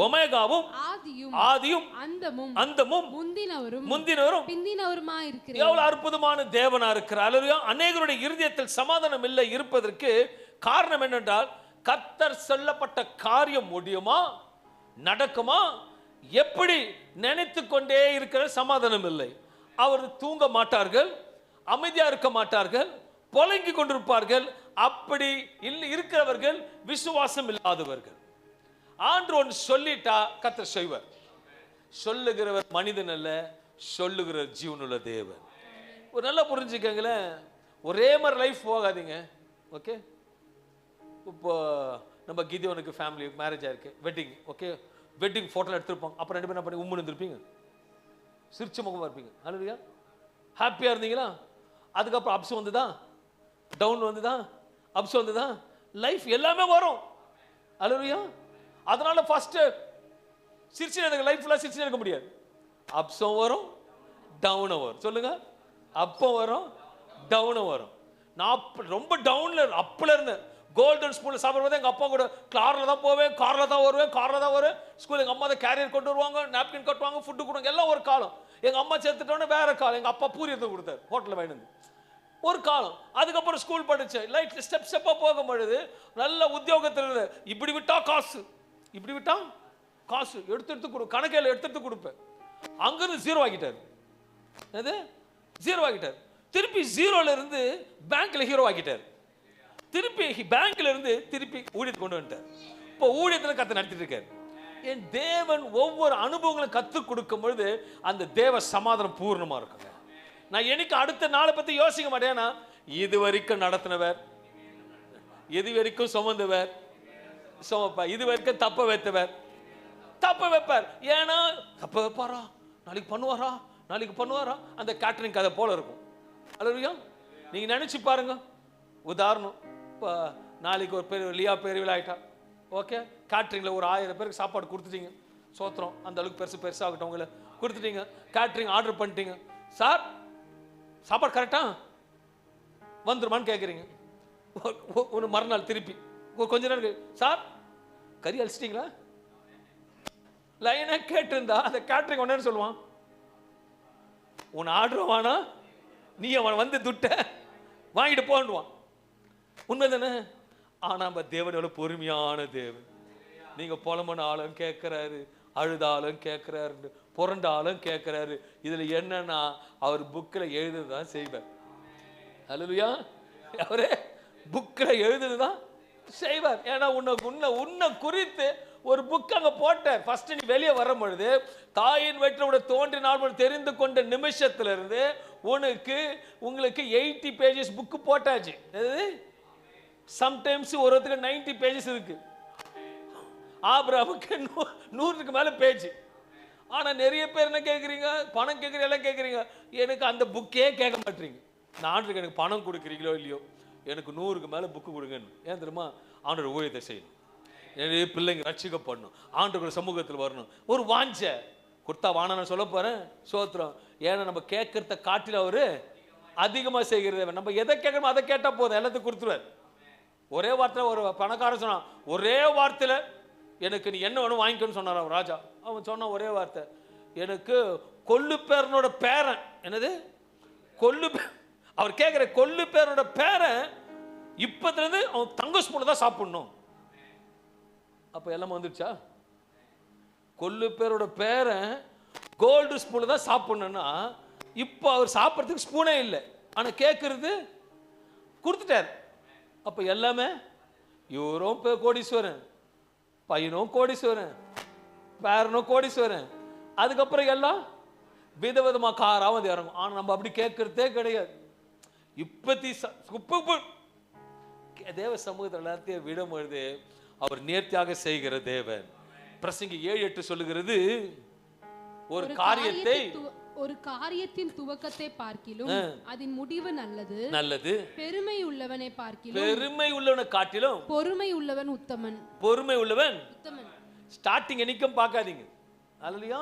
Speaker 1: ஒமேகாவும் ஆதியும் அந்தமும் முந்தினவரும் பிந்தினவருமாய் இருக்கிறார். எவ்வளவு அற்புதமான தேவனா இருக்கிறார். அல்லேலூயா. அநேகருடைய இருதயத்தில் சமாதானம் இல்லை இருப்பதற்கு காரணம் என்னென்றால், கர்த்தர் சொல்லப்பட்ட காரியம் முடியுமா, நடக்குமா, எப்படி நினைத்து கொண்டே இருக்கிற சமாதானம் இல்லை. அவர் தூங்க மாட்டார்கள், அமைதியா இருக்க மாட்டார்கள், புலங்கி கொண்டிருப்பார்கள். அப்படி இருக்கிறவர்கள் விசுவாசம் இல்லாதவர்கள். ஆண்டவர் ஒன்று சொல்லிட்டா கர்த்தர் செய்வார். சொல்லுகிறவர் மனிதன் அல்ல, சொல்லுகிற ஜீவனுள்ள தேவன். ஒரு நல்லா புரிஞ்சுக்கங்களேன். ஒரே மாதிரி லைஃப் போகாதீங்க. ஓகே, இப்போ நம்ம கிதியோனுக்கு ஃபேமிலி மேரேஜ் ஆயிருக்கு, வெட்டிங். ஓகே, வெட்டிங் ஃபோட்டோ எடுத்துருப்பாங்க. அப்புறம் 2 பேரும் என்ன பண்ணி உம்முன்னு இருந்திருப்பீங்க, சிரிச்ச முகமாக இருப்பீங்க. அல்லேலூயா. ஹாப்பியாக இருந்தீங்களா? அதுக்கப்புறம் அப்ஸ் வந்துதான், டவுன் வந்துதான், அப்ஸ் வந்துதான், லைஃப் எல்லாமே வரும். அல்லேலூயா. அதனால ஃபர்ஸ்ட் சிரிச்சு எனக்கு லைஃப்ல சிரிச்சு இருக்க முடியாது. அப்ஸும் வரும், டவுனும் வரும். சொல்லுங்க, அப்பம் வரும், டவுனும் வரும். நான் ரொம்ப டவுன்ல அப்பில் இருந்தேன். கோல்டன் ஸ்பூன்ல சாப்பிடும்போது எங்க அப்பா கூட கார்ல தான் போவேன், கார்ல தான் வருவேன். ஸ்கூல் எங்க அம்மா தான் கேரியர் கொண்டு வருவாங்க, நாப்கின் கட்டுவாங்க, ஃபுட்டு கொடுங்க, எல்லாம் ஒரு காலம். எங்க அம்மா சேர்த்துட்டோன்னே வேற காலம். எங்க அப்பா பூரி எடுத்து கொடுத்தாரு, ஹோட்டலில் வாங்கிட்டு வந்து. ஒரு காலம். அதுக்கப்புறம் ஸ்கூல் படித்தேன். லைட் ஸ்டெப்பாக போகும் பொழுது நல்ல உத்தியோகத்தில் இருந்த, இப்படி விட்டா காசு, இப்படி விட்டா காசு எடுத்து கொடு, கணக்கையில் எடுத்து கொடுப்பேன். அங்கிருந்து 0 ஆகிட்டார். அது 0 ஆகிட்டார். திருப்பி 0ல இருந்து பேங்க்ல ஹீரோ ஆகிட்டார். திருப்பி பேங்க்ல இருந்து திருப்பி ஊழியத்துக்கு கொண்டு வந்துட்டார். இப்போ ஊழியத்தில் கத்தை நடத்திட்டு இருக்காரு. என் தேவன் ஒவ்வொரு அனுபவங்களும் கற்றுக் கொடுக்கும் பொழுது அந்த தேவ சமாதானம் பூர்ணமா இருக்குங்க. நான் எனக்கு அடுத்த நாளை பத்தி யோசிக்க மாட்டேன்னா, இது வரைக்கும் நடத்தினவர், இது வரைக்கும் சுமந்தவர், இது வரைக்கும் தப்ப வைத்தவர், தப்ப வைப்பார். ஏன்னா தப்ப வைப்பாரா, நாளைக்கு பண்ணுவாரா, நாளைக்கு பண்ணுவாரா, அந்த கேட்டரிங் கதை போல இருக்கும். அல்லையா? நீங்க நினைச்சு பாருங்க. உதாரணம், இப்போ நாளைக்கு ஒரு பேர் லியா பெரியவில் ஆயிட்டா, ஓகே, கேட்டரிங்கில் ஒரு 1000 பேருக்கு சாப்பாடு கொடுத்துட்டீங்க, சோத்திரம், அந்த அளவுக்கு பெருசாகட்டும், உங்களை கொடுத்துட்டீங்க, கேட்டரிங் ஆர்டர் பண்ணிட்டீங்க. சார் சாப்பாடு கரெக்டா வந்துருமான்னு கேட்குறீங்க. ஒரு மறுநாள் திருப்பி கொஞ்ச நேரம், சார் கறி அழிச்சிட்டிங்களா, லைனாக கேட்டிருந்தா அந்த கேட்டரிங் ஒன்னு சொல்லுவான், உன் ஆர்டர் வானா, நீ அவன் வந்து துட்ட வாங்கிட்டு போன்னுவான். உண்மை தானே? ஆனால் நம்ம தேவன் எவ்வளோ பொறுமையான தேவன். நீங்கள் புலம்பன ஆளும் கேட்குறாரு, அழுதாலும் கேட்குறாரு, புரண்டாலும் கேட்குறாரு. இதில் என்னன்னா அவர் புக்கில் எழுதுறது தான் செய்வார். அல்லேலூயா. அவரே புக்கில் எழுதுறது தான் செய்வார். ஏன்னா உன்னை குறித்து ஒரு புக் அங்கே போட்டார். ஃபர்ஸ்ட் நீ வெளியே வரும் பொழுது, தாயின் வயிற்றில் தோன்றி நாள் தெரிந்து கொண்ட நிமிஷத்திலிருந்து உங்களுக்கு 80 pages புக்கு போட்டாச்சு. சம்டைம்ஸ் ஒருத்தருக்கு 90 pages இருக்கு. ஆபிரகாமுக்கு 100க்கு மேல பேஜ். ஆனா நிறைய பேர் என்ன கேட்குறீங்க, பணம் கேட்குறீங்க, எல்லாம் கேட்குறீங்க. எனக்கு அந்த புக்கே கேட்க மாட்டீங்க. நான் எனக்கு பணம் கொடுக்குறீங்களோ இல்லையோ, எனக்கு 100க்கு மேல புக்கு கொடுங்கன்னு. ஏன் தெரியுமா? ஆண்டவர் ஊழியத்தை செய்யணும், நிறைய பிள்ளைங்க ரட்சிக்கப்படணும், ஆண்டவர் சமூகத்தில் வரணும். ஒரு வாஞ்ச கொடுத்தா வான நான் சொல்ல போறேன். சோத்திரம். ஏன்னா நம்ம கேட்கறத காட்டில அவரு அதிகமா செய்கிறது. நம்ம எதை கேட்கணுமோ அதை கேட்டா போதும், எல்லாத்தையும் கொடுத்துருவார். ஒரே வார்த்தையில் ஒரு பணக்காரன் சொன்னான், ஒரே வார்த்தையில் எனக்கு நீ என்ன வேணும் வாங்கிக்கணும்னு சொன்னார் அவன் ராஜா. அவன் சொன்ன ஒரே வார்த்தை, எனக்கு கொல்லு பேரனோட பேரன், என்னது கொல்லு, அவர் கேட்குற கொல்லு பேரனோட பேரன் இப்பத்துலேருந்து அவன் தங்க ஸ்பூனில் தான் சாப்பிடணும். அப்போ எல்லாமே வந்துடுச்சா? கொல்லு பேரோட பேரன் கோல்டு ஸ்பூனில் தான் சாப்பிடணும்னா, இப்போ அவர் சாப்பிட்றதுக்கு ஸ்பூனே இல்லை, ஆனால் கேட்குறது கொடுத்துட்டார். அப்போ எல்லாமே இவரும் கோடீஸ்வரன், பையனும் கோடீஸ்வரன், பேரனும் கோடீஸ்வரன். அதுக்கப்புறம் எல்லாம் விதவிதமாக காராக வந்து இறங்கும். ஆனால் நம்ம அப்படி கேட்கறதே கிடையாது. இப்பத்தி தேவ சமூகத்தில் எல்லாத்தையும் விடும்பொழுது அவர் நேர்த்தியாக செய்கிற தேவன். பிரசங்கி 7:8 சொல்லுகிறது, ஒரு
Speaker 2: காரியத்தின் துவக்கத்தை பார்க்கிலும் அதன் முடிவு நல்லது. பெருமை உள்ளவனை பார்க்கிலும்,
Speaker 1: பெருமை உள்ளவனை காட்டிலும்
Speaker 2: பொறுமை உள்ளவன் உத்தமன்.
Speaker 1: பொறுமை உள்ளவன் உத்தமன். ஸ்டார்டிங் என்னைக்கும் பார்க்காதீங்க. அல்லையா?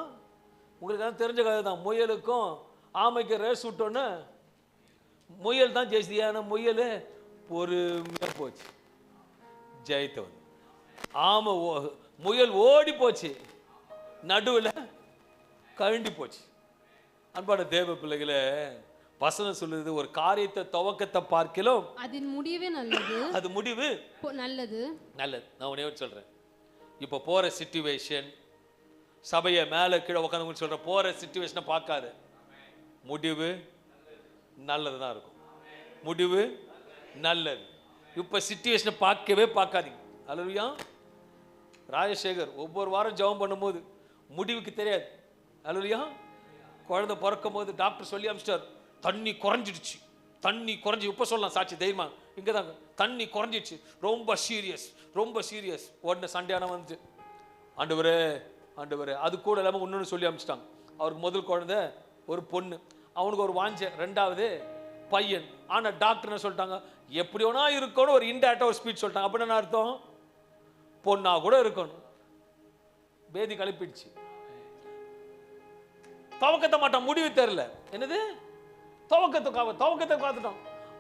Speaker 1: உங்களுக்கு தெரிஞ்ச கதை தான். முயலுக்கும் ஆமைக்கு ரேஸ் விட்டோன்னு முயல் தான் ஜெயிச்சு. ஏன்னா முயல் பொறுமையா போச்சு, ஜெயித்தவன். ஆமை முயல் ஓடி போச்சு, நடுவில் கழண்டி போச்சு. அன்பான தேவ பிள்ளைகளே, வசனம் சொல்லுது, ஒரு காரியத்தை துவக்கத்தை பார்க்கிலும்
Speaker 2: அதன் முடிவே நல்லது.
Speaker 1: அது முடிவு
Speaker 2: நல்லது.
Speaker 1: நான் உடனே சொல்றேன். இப்போ போற சிச்சுவேஷன், சபையை மேலே கீழே உட்காந்து சொல்ற போற சிச்சுவேஷனை பார்க்காத, முடிவு நல்லது தான் இருக்கும். முடிவு நல்லது. இப்போ சிச்சுவேஷனை பார்க்கவே பார்க்காதீங்க. அல்லேலூயா. ராஜசேகர் ஒவ்வொரு வாரம் ஜெபம் பண்ணும்போது முடிவுக்கு தெரியாது. அல்லேலூயா. குழந்தை பிறக்கும் போது டாக்டர் சொல்லி அனுப்பிச்சிட்டார், தண்ணி குறைஞ்சிடுச்சு, தண்ணி குறைஞ்சி. இப்போ சொல்லலாம் சாட்சி தைரியமா, இங்கே தாங்க தண்ணி குறைஞ்சிடுச்சு, ரொம்ப சீரியஸ், ரொம்ப சீரியஸ். உடனே சண்டையான வந்து, ஆண்டவரே ஆண்டவரே. அது கூட இல்லாமல் இன்னொன்று சொல்லி அனுப்பிச்சிட்டாங்க. அவருக்கு முதல் குழந்தை ஒரு பொண்ணு, அவனுக்கு ஒரு வாஞ்ச ரெண்டாவது பையன். ஆனால் டாக்டர் என்ன சொல்லிட்டாங்க, எப்படி வேணா இருக்கணும், ஒரு இன்டேரக்டாக ஒரு ஸ்பீச் சொல்லிட்டாங்க. அப்படின்னு என்ன அர்த்தம்? பொண்ணா கூட இருக்கணும். பேதி கழிப்பிடுச்சு. துவக்கத்தை மாட்டான், முடிவு தெரியல. என்னது துவக்கத்தை பார்த்துட்டோம்.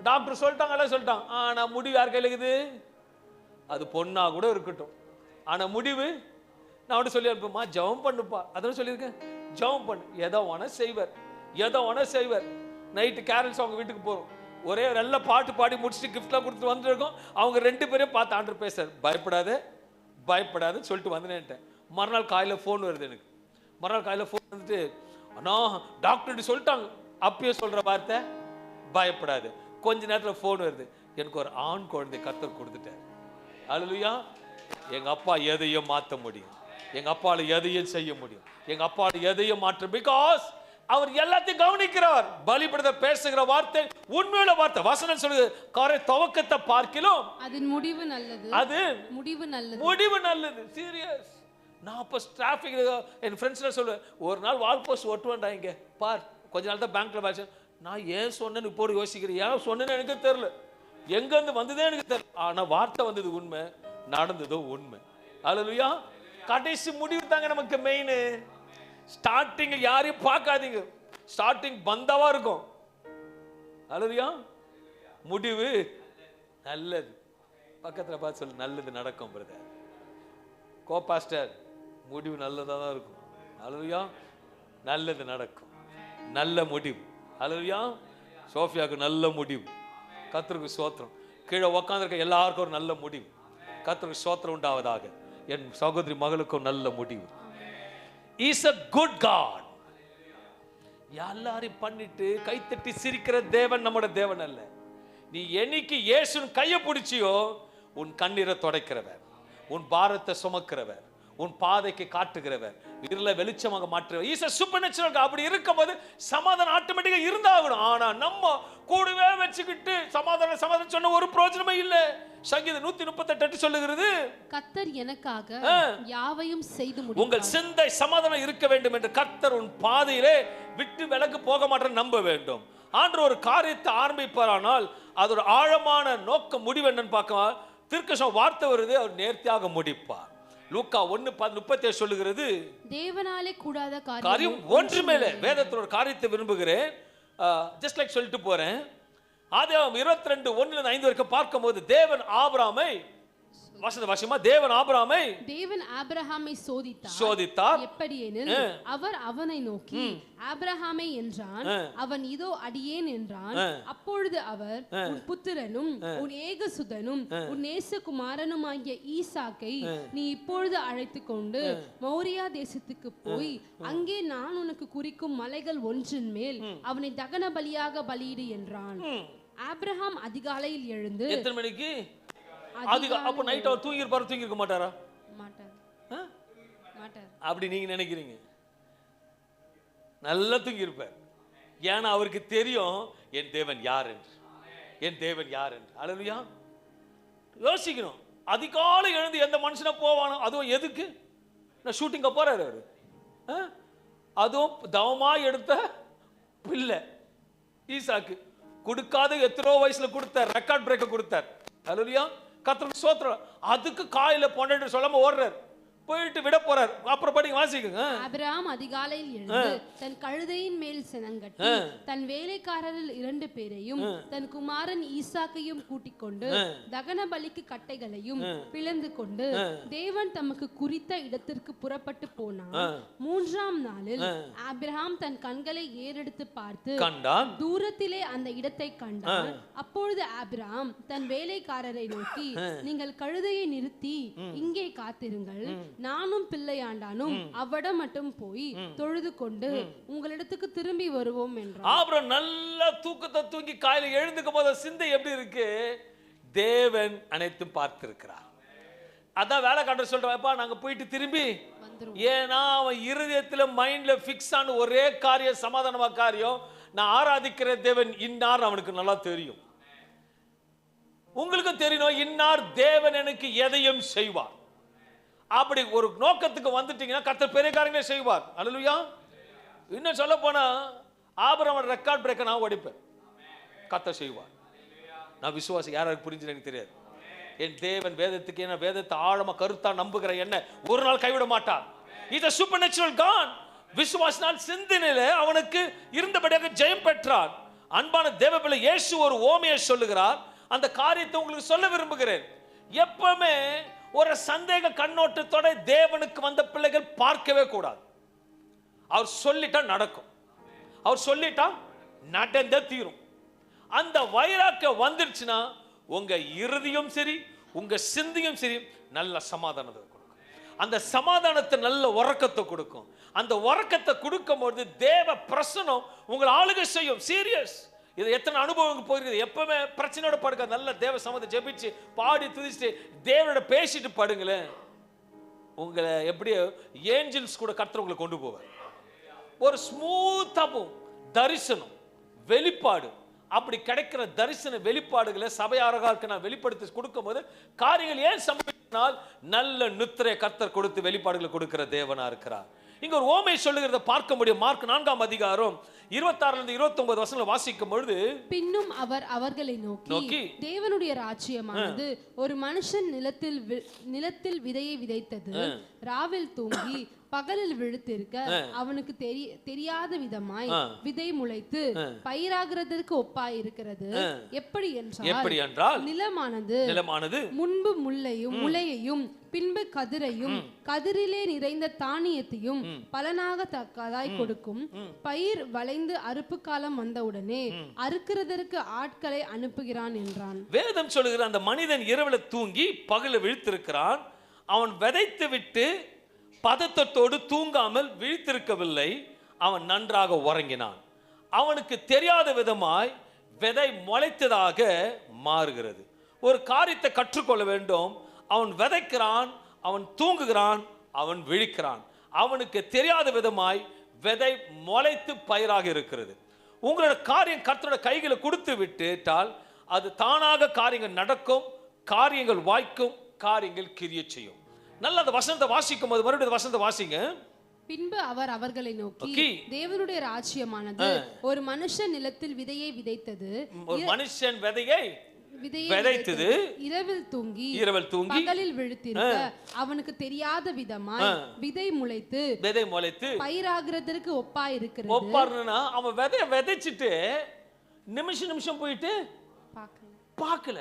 Speaker 1: டாக்டர் சொல்லிட்டாங்க, எல்லாம் சொல்லிட்டாங்க. ஆனா முடிவு யார் கையில் இருக்குது? அது பொண்ணா கூட இருக்கட்டும், ஆனா முடிவு நான் அவன் சொல்லி அனுப்புமா, ஜெபம் பண்ணுப்பா. அதான் சொல்லியிருக்கேன், ஜெபம் பண்ணு. எதை வேணா செய்வார், எதை வேணா செய்வார். நைட்டு கேரல்ஸ் அவங்க வீட்டுக்கு போகிறோம், ஒரே நல்ல பாட்டு பாடி முடிச்சுட்டு கிஃப்ட்லாம் கொடுத்துட்டு வந்துருக்கோம். அவங்க 2 பேரையும் பார்த்து ஆண்டவர் பேசுறாரு, பயப்படாத சொல்லிட்டு வந்துட்டேன். மறுநாள் காலையில் ஃபோன் வருது எனக்கு. மறுநாள் காலையில் ஃபோன் வந்துட்டு, அண்ணா டாக்டர் சொல்லிட்டாங்க. அப்பயே சொல்ற வார்த்தை பயப்படாது. கொஞ்ச நேரத்தில் ஃபோன் வருது, எனக்கு ஒரு ஆண் குழந்தை கர்த்தர் கொடுத்துட்டார். அல்லேலூயா. எங்க அப்பா எதையும் மாற்ற முடியும், எங்க அப்பால எதையும் செய்ய முடியும், எங்க அப்பால எதையும் மாற்ற, பிகாஸ் அவர் எல்லாத்தையும் கவனிக்கிறார். பலிபீடத்தை பேசுகிற வார்த்தை உண்மையுள்ள வார்த்தை. வசனம் சொல்லுது, காரை துவக்கத்தை பார்க்கிலும்
Speaker 2: அதன் முடிவு நல்லது.
Speaker 1: அது முடிவு நல்லது. சீரியஸ். நான் அப்போ டிராஃபிக் என் ஃப்ரெண்ட்ஸ்லாம் சொல்லுவேன், ஒரு நாள் வால் போஸ்ட் ஒட்டுவேன்டா இங்கே பார். கொஞ்ச நாள் தான் பேங்க்ல பேச. நான் ஏன் சொன்னேன்னு இப்போ யோசிக்கிறேன். ஏன் சொன்னேன்னு எனக்கு தெரியல, எங்கேருந்து வந்ததே எனக்கு தெரியல. ஆனால் வார்த்தை வந்தது உண்மை, நடந்ததோ உண்மை. அல்லேலூயா. கடைசி முடிவு தாங்க நமக்கு மெயின். ஸ்டார்டிங் யாரையும் பார்க்காதீங்க, ஸ்டார்டிங் பந்தாவா இருக்கும். அல்லேலூயா. முடிவு நல்லது. பக்கத்தில் பார்த்து சொல்லு, நல்லது நடக்கும் பிரதர். கோபாஸ்டர், முடிவு நல்லதாக தான் இருக்கும். அல்லேலூயா. நல்லது நடக்கும், நல்ல முடிவு. அல்லேலூயா. சோஃபியாவுக்கு நல்ல முடிவு. கர்த்தருக்கு ஸ்தோத்திரம். கீழே உட்கார்ந்திருக்க எல்லாருக்கும் ஒரு நல்ல முடிவு. கர்த்தருக்கு ஸ்தோத்திரம் உண்டாவதாக. என் சகோதரி மகளுக்கும் நல்ல முடிவு. Is a good God. எல்லாரையும் பண்ணிட்டு கைத்தட்டி சிரிக்கிற தேவன் நம்முடைய தேவன் அல்ல. நீ என்னைக்கு இயேசுவின் கையை பிடிச்சியோ, உன் கண்ணீரை துடைக்கிறவர், உன் பாரத்தை சுமக்கிறவர், உன் பாதைக்கு காட்டுகிறவர், இருள வெளிச்சமாக மாற்றுவர். Is a supernatural. அப்படி இருக்கும்போது சமாதானம் ஆட்டோமேட்டிக்கா இருந்தாகணும். ஆனா நம்ம கூடவே வச்சுக்கிட்டு சமாதானம் சொன்ன ஒரு பிரயோஜனமே இல்லை. சங்கீதம் 138 சொல்லுகிறது, கர்த்தர் எனக்காக யாவையும் செய்து முடிப்பார். உங்கள் சிந்தை சமாதானம் இருக்க வேண்டும் என்று கர்த்தர் உன் பாதையிலே விட்டு விலகு போக மாட்டேன்னு நம்ப வேண்டும். ஆண்டவர் ஒரு காரியத்தை ஆரம்பிப்பாரானால் அதோட ஆழமான நோக்கம் முடிவு என்னன்னு பார்க்கலாம். தீர்க்கதரிசன வார்த்தை வருது, அவர் நேர்த்தியாக முடிப்பார். லூக்கா 1:37 சொல்லுகிறது, தேவனாலே கூடாத காரியம் ஒன்றுமே இல்லை. வேதத்தில் ஒரு காரியத்தை விரும்புகிறேன், ஜஸ்ட் லைக் சொல்லிட்டு போறேன். ஆதியாகமம் 22:1-5 வரைக்கும் பார்க்கும்போது தேவன் ஆபிரகாமை தேவன் ஆபிரகாமை சோதித்தார். எப்படியெனில் அவர் அவனை நோக்கி ஆபிரகாமே என்றான். அவன் இதோ அடியேன் என்றான். அப்பொழுது அவர், உன் புத்திரனும் உன் ஏகசுதனும் உன் நேசகுமாரனுமாகிய ஈசாக்கை நீ இப்பொழுது அழைத்து கொண்டு மோரியா தேசத்துக்கு போய் அங்கே நான் உனக்கு குறிக்கும் மலைகள் ஒன்றின் மேல் அவனை தகன பலியாக பலியிடு என்றான். ஆபிரகாம் அதிகாலையில் எழுந்து, எத்தனை மணிக்கு? அப்ப நைட் அவர் தூங்கியிருக்க மாட்டாரா? மாட்டார். அப்படி நீங்க நினைக்கிறீங்க? நல்லா தூங்கியிருப்பார். ஏன்னா அவருக்கு தெரியும் என் தேவன் யார் என்று, என் தேவன் யார் என்று. அல்லேலூயா. யோசிக்கணும். அதிகாலை எழுந்து எந்த மனுஷனை போவானோ, அதுவும் எதுக்கு? நான் ஷூட்டிங்க போறாரு அவரு. அதுவும் தவமா எடுத்த பிள்ளை ஈசாக்கு. கொடுக்காத எத்தனோ வயசுல கொடுத்தார், ரெக்கார்ட் பிரேக்க கொடுத்தார். அல்லேலூயா. கர்த்தருக்கு ஸ்தோத்திரம். அதுக்கு காலையில 12 சொல்லாம ஓடுறார், போயிட்டு விட போறார். அப்புறம் படிங்க, வாசிக்குங்க. ஆபிரகாம் அதிகாலையில் எழுந்து தன் கழுதையின் மேல் சினங்கட்டி தன் வேலைக்காரரில் 2 பேரையும் தன் குமாரன் ஈசாக்கையும் கூட்டிக் கொண்டு தகன பலிக்கு கட்டைகளையும் பிளந்து கொண்டு தேவன் தமக்கு குறித்த இடத்திற்கு புறப்பட்டு போனான். 3ஆம் நாளில் ஆபிரகாம் தன் கண்களை ஏறெடுத்து பார்த்து கண்டான். தூரத்திலே அந்த இடத்தை கண்டான். அப்பொழுது ஆபிரகாம் தன் வேலைக்காரரை நோக்கி, நீங்கள் கழுதையை நிறுத்தி இங்கே காத்திருங்கள், நானும் பிள்ளையாண்டானும் அவடம் மட்டும் போய் தொழுது கொண்டு உங்களிடத்துக்கு திரும்பி வருவோம் என்றார். ஆபிரகாம் நல்ல தூக்கத்தை தூங்கி காலையில எழுந்துக்கும் போது சிந்தை எப்படி இருக்கு? தேவன் அனைத்தும் பார்த்திருக்கிறார். அதான் வேலைக்காரர் சொல்றப்பா நாங்க போயிட்டு திரும்பி வந்துருவோம். ஏன்னா அவன் இருதயத்துல மைண்ட்ல பிக்ஸ் ஆன ஒரே காரியம், சமாதானமா காரியம், நான் ஆராதிக்கிற தேவன் இன்னார் அவனுக்கு நல்லா தெரியும். உங்களுக்கு தெரியணும், இன்னார் தேவன் எனக்கு எதையும் செய்வார். அப்படி ஒரு நோக்கத்துக்கு வந்துட்டீங்கன்னா கர்த்தர் பெரிய காரியங்களை செய்வார். அல்லேலூயா. இன்னும் சொல்ல போனா ஆபிரகாம் ரெக்கார்ட் பிரேக்க நான் ஓடிப்பேன், கர்த்தர் செய்வார். நான் விசுவாசி, யாருக்கு புரிஞ்சு எனக்கு தெரியாது. என் தேவன் வேதத்துக்கு என்ன, வேதத்தை ஆழமா கருத்தா நம்புகிற என்ன ஒரு நாள் கைவிட மாட்டார். இது சூப்பர்நேச்சுரல் காட். விசுவாசினால் சிந்தனையில அவனுக்கு இருந்தபடியாக ஜெயம் பெற்றார். அன்பான தேவபிள்ளை, இயேசு ஒரு ஓமையை சொல்லுகிறார். அந்த காரியத்தை உங்களுக்கு சொல்ல விரும்புகிறேன். எப்பவுமே ஒரு சந்தேக கண்ணோட்டத்தோட தேவனுக்கு வந்த பிள்ளைகள் பார்க்கவே கூடாது. அவர் சொல்லிட்டா நடக்கும், அவர் சொல்லிட்டா நடந்தே தீரும். அந்த வைராக்கியம் வந்துருச்சுன்னா உங்க இருதயம் சரி, உங்க சிந்தையும் சரி நல்ல சமாதானத்தை கொடுக்கும். அந்த சமாதானத்தை நல்ல உறக்கத்தை கொடுக்கும். அந்த உறக்கத்தை கொடுக்கும்போது தேவ பிரசனம் உங்களை ஆளுகை செய்யும். சீரியஸ். இது எத்தனை அனுபவம் போயிருக்குது. எப்பவுமே பிரச்சனையோட படுக்க, நல்ல தேவ சமத்தை ஜெபிச்சு பாடி துதிச்சுட்டு தேவனோட பேசிட்டு படுங்களேன். உங்களை எப்படி ஏஞ்சல்ஸ் கூட கர்த்தர் உங்களை கொண்டு போவார். ஒரு ஸ்மூத்தாகவும் தரிசனம் வெளிப்பாடு, அப்படி கிடைக்கிற தரிசன வெளிப்பாடுகளை சபையாரர்களுக்கு நான் வெளிப்படுத்தி கொடுக்கும் போது காரியங்கள் ஏன் சம்பவித்தால் நல்ல நித்திரை கர்த்தர் கொடுத்து வெளிப்பாடுகளை கொடுக்கிற தேவனா இருக்கிறார். இங்க ஒரு ஓமை சொல்லுகிறத பார்க்க முடியும். மார்க் 4ஆம் அதிகாரம் 26 29 வசனங்களை வாசிக்கும் பொழுது,
Speaker 2: பின்னும் அவர் அவர்களை நோக்கி தேவனுடைய ராஜ்யமானது ஒரு மனுஷன் நிலத்தில் விதையை விதைத்தது. ராவில் தூங்கி பகலில் விழுத்திருக்க அவனுக்கு தெரியாத விதமாய் விதை முளைத்து பயிராகிறதற்கு ஒப்பாய் இருக்கிறது. எப்படி என்றால் நிலமானது முன்பு முளையையும் பின்பு கதிரையும் கதிரிலே நிறைந்த தானியத்தையும் பலனாக தக்கதாய் கொடுக்கும். பயிர் வளைந்து அறுப்பு காலம் வந்தவுடனே அறுக்கிறதற்கு ஆட்களை அனுப்புகிறான் என்றான்.
Speaker 1: வேதம் சொல்லுகிற அந்த மனிதன் இரவுல தூங்கி பகல விழித்திருக்கிறான். அவன் விதைத்து விட்டு பதத்தத்தோடு தூங்காமல் விழித்திருக்கவில்லை. அவன் நன்றாக உறங்கினான். அவனுக்கு தெரியாத விதமாய் விதை முளைத்ததாக மாறுகிறது. ஒரு காரியத்தை கற்றுக்கொள்ள வேண்டும். அவன் விதைக்கிறான், அவன் தூங்குகிறான், அவன் விழிக்கிறான். அவனுக்கு தெரியாத விதமாய் விதை முளைத்து பயிராக இருக்கிறது. உங்களோட காரியம் கர்த்தரோட கைகளை கொடுத்து விட்டுட்டால் அது தானாக காரியங்கள் நடக்கும், காரியங்கள் வாய்க்கும், காரியங்கள் கிரியை செய்யும். நல்ல அந்த வசனத்தை வாசிக்கும் போது மறுபடியும் வசனத்தை வாசிங்க.
Speaker 2: பின்பு அவர் அவர்களை நோக்கி தேவனுடைய ராஜ்யமானது ஒரு மனுஷன் நிலத்தில் விதையை விதைத்தது.
Speaker 1: ஒரு மனுஷன் விதையை விதைத்தது.
Speaker 2: இரவில் தூங்கி பகலில் விழித்திருக்க அவனுக்கு தெரியாத விதமாய் விதை முளைத்து பயிராகிறதற்கு ஒப்பாய் இருக்கிறது.
Speaker 1: ஒப்பாருன்னா அவன் விதைய விதைச்சிட்டு நிமிஷம் போயிட்டு பார்க்கல.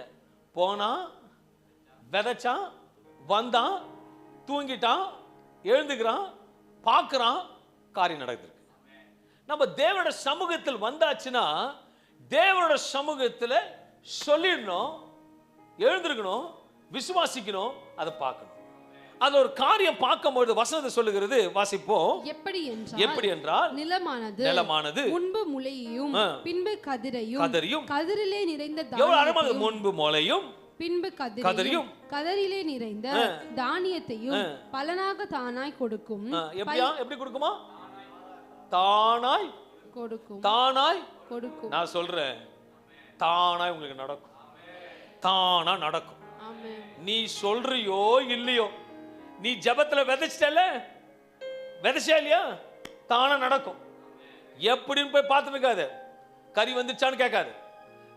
Speaker 1: போனா விதைச்சான், வந்தான், தூங்கிட்டான், எழுந்துக்கிறான், பார்க்கறான், காரியம் நடக்குது. நம்ம தேவனோட சமூகத்தில் வந்தாச்சுன்னா தேவனோட சமூகத்தில் சொல்லிடணும், எழுந்திருக்கணும், விசுவாசிக்கணும், அதை பார்க்கணும். அது ஒரு காரியம் பார்க்கும்போது வசனத்தை சொல்லுகிறது, வாசிப்போம். எப்படி என்றால் நிலமானது
Speaker 2: முன்பு முளையையும் பின்பு கதிரையும் கதிரிலே நிறைந்த தானியத்தையும்
Speaker 1: முன்பு முளையும்
Speaker 2: பின்பு கதிரையும் கதிரிலே நிறைந்த தானியத்தையும் பலனாக தானாய் கொடுக்கும்.
Speaker 1: எப்படி கொடுக்குமா? தானாய் கொடுக்கும். நான் சொல்றேன், தானாய் உங்களுக்கு நடக்கும். தானா நடக்கும். நீ சொல்றியோ இல்லையோ, நீ ஜெபத்துல விதைச்சிட்டல, விதைச்சா இல்லையா, தானா நடக்கும். எப்படின்னு போய் பார்த்துட்டு இருக்காது, கறி வந்துச்சான்னு கேட்காது,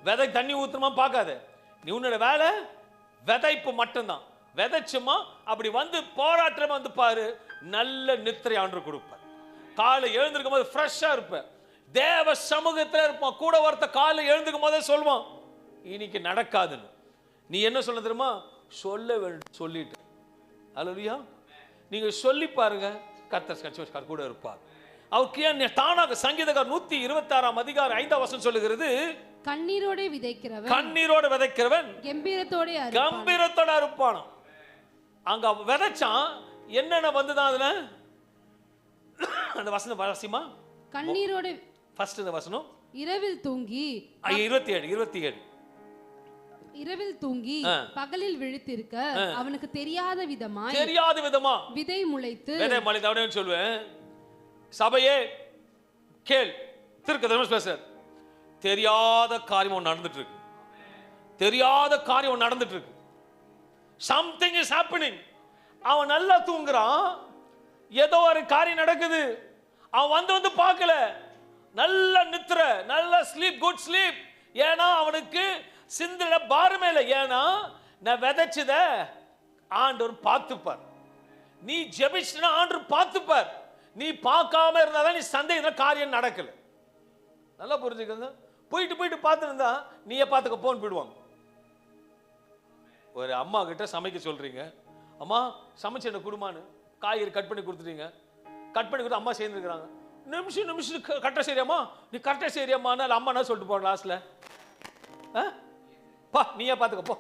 Speaker 1: விதை தண்ணி ஊத்துமா பார்க்காது. நீ உன்னோட வேலை விதைப்பு மட்டும்தான். விதைச்சுமா அப்படி வந்து போராட்டம் வந்து பாரு, நல்ல நித்திரை ஆண்டு கொடுப்பார். காலை எழுந்திருக்கும் போது ஃப்ரெஷ்ஷா இருப்ப, தேவ சமூகத்தில் இருப்பான். கூட ஒருத்த காலை எழுந்துக்கும் போதே சொல்லுவான், இன்னைக்கு நடக்காதுன்னு. நீ என்ன சொல்ல தெரியுமா? சொல்ல வேண்டும், சொல்லிட்டு. அல்லேலூயா. நீங்க சொல்லி பாருங்க, கர்த்தர் கூட இருப்பார். அவருக்கு தானாக சங்கீதக்காரர் 126ஆம் அதிகாரம் 5ஆம் வசனம் சொல்லுகிறது,
Speaker 2: கண்ணீரோட
Speaker 1: விதைக்கிறவன் கம்பீரத்தோட அறுப்பான். அங்க விதைச்சான், என்னென்ன வந்துதான் அதுல அந்த வசனம் வாசிமா.
Speaker 2: கண்ணீரோட
Speaker 1: ஃபர்ஸ்ட் இந்த வசனம்,
Speaker 2: இரவில் தூங்கி
Speaker 1: 27
Speaker 2: இரவில் தூங்கி பகலில் விழித்திருக்க அவனுக்கு தெரியாத விதமா விதை முளைத்து
Speaker 1: அவனே சொல்வேன். சபையே கேள், தீர்க்கதரிசி பேசுறார். தெரியாத காரியம் நடந்துட்டு இருக்கு, தெரியாத காரியம் நடந்துட்டு இருக்கு. something is happening. அவன் நல்லா தூங்குறான், ஏதோ ஒரு காரியம் நடக்குது. அவன் வந்து பார்க்கல, நல்ல நித்திரை, நல்ல ஸ்லீப், குட் ஸ்லீப். ஏன்னா அவனுக்கு சிந்தனை பாரமே இல்லை. ஏன்னா நான் விதைச்சத ஆண்டவர் பார்த்துப்பார். நீ ஜெபிச்சா ஆண்டவர் பார்த்துப்பார். நீ பார்க்காம இருந்தாதான் நீ சந்தேகம், காரியம் நடக்கல. நல்லா புரிஞ்சுக்கங்க. போயிட்டு பார்த்துருந்தா நீயே பார்த்துக்க போன்னு போயிடுவாங்க. ஒரு அம்மா கிட்ட சமைக்க சொல்றீங்க, அம்மா சமைச்சு என்ன குடுமான்னு காய்கறி கட் பண்ணி கொடுத்துட்டீங்க. கட் பண்ணி கொடுத்து அம்மா சேர்ந்துருக்கிறாங்க. நிமிஷம் கரெக்டாக சரியாம்மா, நீ கரெக்டாக சரியாம்மா. அம்மா என்ன சொல்லிட்டு போற லாஸ்ட்ல, பா நீயே பார்த்துக்க போ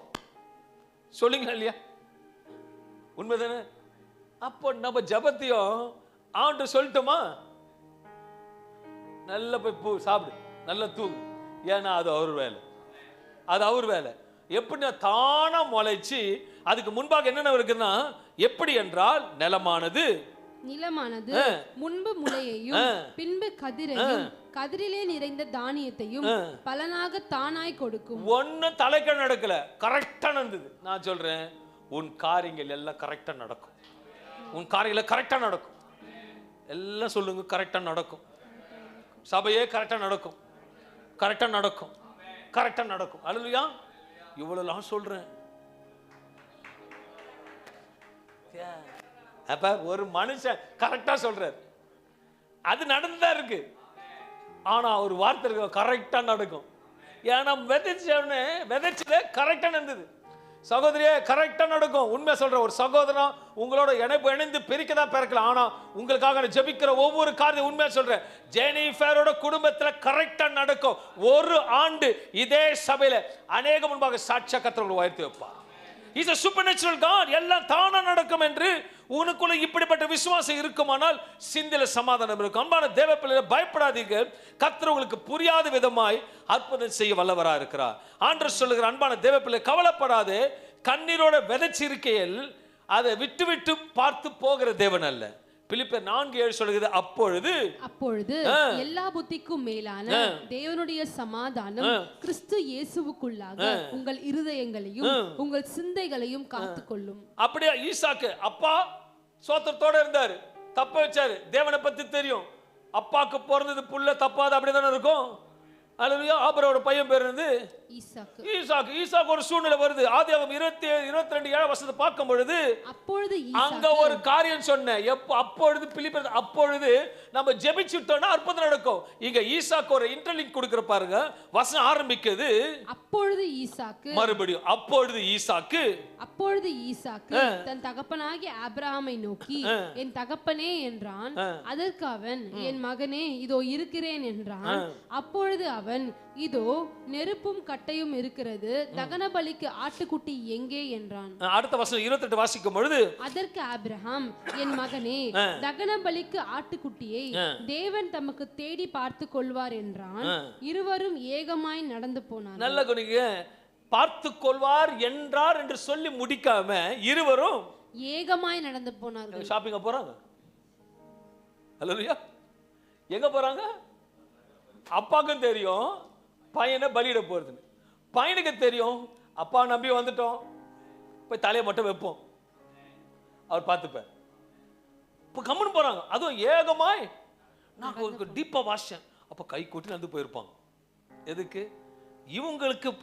Speaker 1: சொல்லுங்களா இல்லையா? உண்மைதானே? அப்போ நம்ம ஜபத்தையும் ஆண்டு சொல்லட்டுமா? நல்ல போய் பூ சாப்பிடு, நல்ல தூங்கு. ஏன்னா அது அவர் வேலை, அது அவர் வேலை. எப்படி தானா முளைச்சு அதுக்கு முன்பாக என்னென்ன இருக்குன்னா, எப்படி என்றால் நிலமானது
Speaker 2: முன்பு முளையையும் பின்பு கதிரையும் கதிரிலே நிறைந்த தானியத்தையும் பலனாக தானாய் கொடுக்கும்.
Speaker 1: ஒன்னு தலைக்க நடக்கல, கரெக்டா நடந்தது. நான் சொல்றேன், உன் காரியங்கள் எல்லாம் கரெக்டா நடக்கும். உன் காரியங்கள் கரெக்டா நடக்கும். எல்லாம் சொல்லுங்க, கரெக்டா நடக்கும். சபையே கரெக்டா நடக்கும், கரெக்டா நடக்கும், கரெக்டா நடக்கும். அல்லேலூயா. இவ்வளவுலாம் சொல்றேன். அப்ப ஒரு மனுஷன் கரெக்டா சொல்றாரு, அது நடந்துதான் இருக்கு. ஆனா ஒரு வார்த்தை இருக்கு, கரெக்டா நடக்கும். ஏன்னா விதைச்சது கரெக்டா நடந்தது. சகோதரியே கரெக்டா நடக்கும். உண்மை சொல்ற ஒரு சகோதரன் உங்களோட இணைந்து பிரிக்கதான் பிறக்கலாம். ஆனா உங்களுக்காக ஜெபிக்கிற ஒவ்வொரு காரியம் உண்மையா சொல்றேன், ஜெனிஃபரோட குடும்பத்துல கரெக்டா நடக்கும். ஒரு ஆண்டு இதே சபையில அநேக முன்பாக சாட்சியா கர்த்தர் உயர்த்தி வைப்பார். He's a supernatural God. எல்லாம் தானா நடக்கும் என்று உனக்குள்ள இப்படிப்பட்ட விசுவாசம் இருக்குமானால் சிந்தையில சமாதானம் இருக்கும். அன்பான தேவ பிள்ளைகளே, பயப்படாதீங்க. கர்த்தர் உங்களுக்கு புரியாத விதமாய் அற்புதம் செய்ய வல்லவரா இருக்கிறார். ஆண்டவர் சொல்லுகிற, அன்பான தேவ பிள்ளை கவலைப்படாதே. கண்ணீரோட விதைச்சிருக்கையில் அதை விட்டு விட்டு பார்த்து போகிற தேவன் அல்ல. பிலிப்பியர் 4:7 சொல்கிறது, அப்பொழுது
Speaker 2: எல்லா புத்திக்கும் மேலான தேவனுடைய சமாதானம் கிறிஸ்து இயேசுவுக்குள்ளாக உங்கள் இருதயங்களையும் உங்கள் சிந்தைகளையும் காத்துக்கொள்ளும்.
Speaker 1: அப்படியே ஈசாக்கு அப்பா சோத்திரத்தோட இருந்தாரு, தப்ப வச்சாரு. தேவனை பத்தி தெரியும். அப்பாக்கு பிறந்தது புள்ள தப்பாது அப்படிதானே இருக்கும். அல்லேலூயா. ஆபிரகாமோட பையன் பேர் இருந்து ஈசாக்கு. ஒரு சூழ்நிலை வருது. ஆதியாகமம் 22:7 பார்க்கும் பொழுது
Speaker 2: அப்பொழுது
Speaker 1: அங்க ஒரு காரியம் சொன்னேன். அப்பொழுது பிலிப்பியர், அப்பொழுது நம்ம ஜெபிச்சுட்டோம்னா அற்புதம் நடக்கும். இங்க ஈசாக்கு ஒரு இன்டர்லிங்க் கொடுக்கிற பாருங்க. வசனம் ஆரம்பிக்குது, அப்பொழுது ஈசாக்கு. மறுபடியும் அப்பொழுது ஈசாக்கு
Speaker 2: தன் தகப்பனாகிய ஆபிரகாமை நோக்கி, என் தகப்பனே என்றான். அதற்கு அவன், என் மகனே இதோ இருக்கிறேன் என்றான். அப்பொழுது அவன், இதோ நெருப்பும் கட்டையும் இருக்கிறது, தகன பலிக்கு ஆட்டுக்குட்டி எங்கே என்றான்.
Speaker 1: அடுத்த வசனம் 28 வாசிக்கும் பொழுது,
Speaker 2: அதற்கு ஆபிரகாம், என் மகனே தகன பலிக்கு ஆட்டுக்குட்டியை தேவன் தமக்கு தேடி பார்த்து கொள்வார் என்றான். இருவரும் ஏகமாய் நடந்து போனார்.
Speaker 1: நல்ல குணிங்க, பார்த்து கொள்வார் என்றார் என்று சொல்லி முடிக்காம இருவரும்
Speaker 2: ஏகமாய் நடந்து போனார்கள்.
Speaker 1: ஷாப்பிங்க போறாங்க. அல்லேலூயா. எங்க போறாங்க? அப்பாவுக்கும் தெரியும் பையனை பலியிட போறதுன்னு. பையனுக்கு தெரியும் அப்பா நம்பி வந்துட்டோம், போய் தலையை மட்டும் வைப்போம், அவர் பார்த்துப்பார். இப்போ கம்முன்னு போறாங்க. அதுவும் ஏகமாய். நான் ஒரு டீப்பா வாசிச்சேன். அப்போ கை கூட்டி நடந்து போயிருப்பாங்க. எதுக்கு?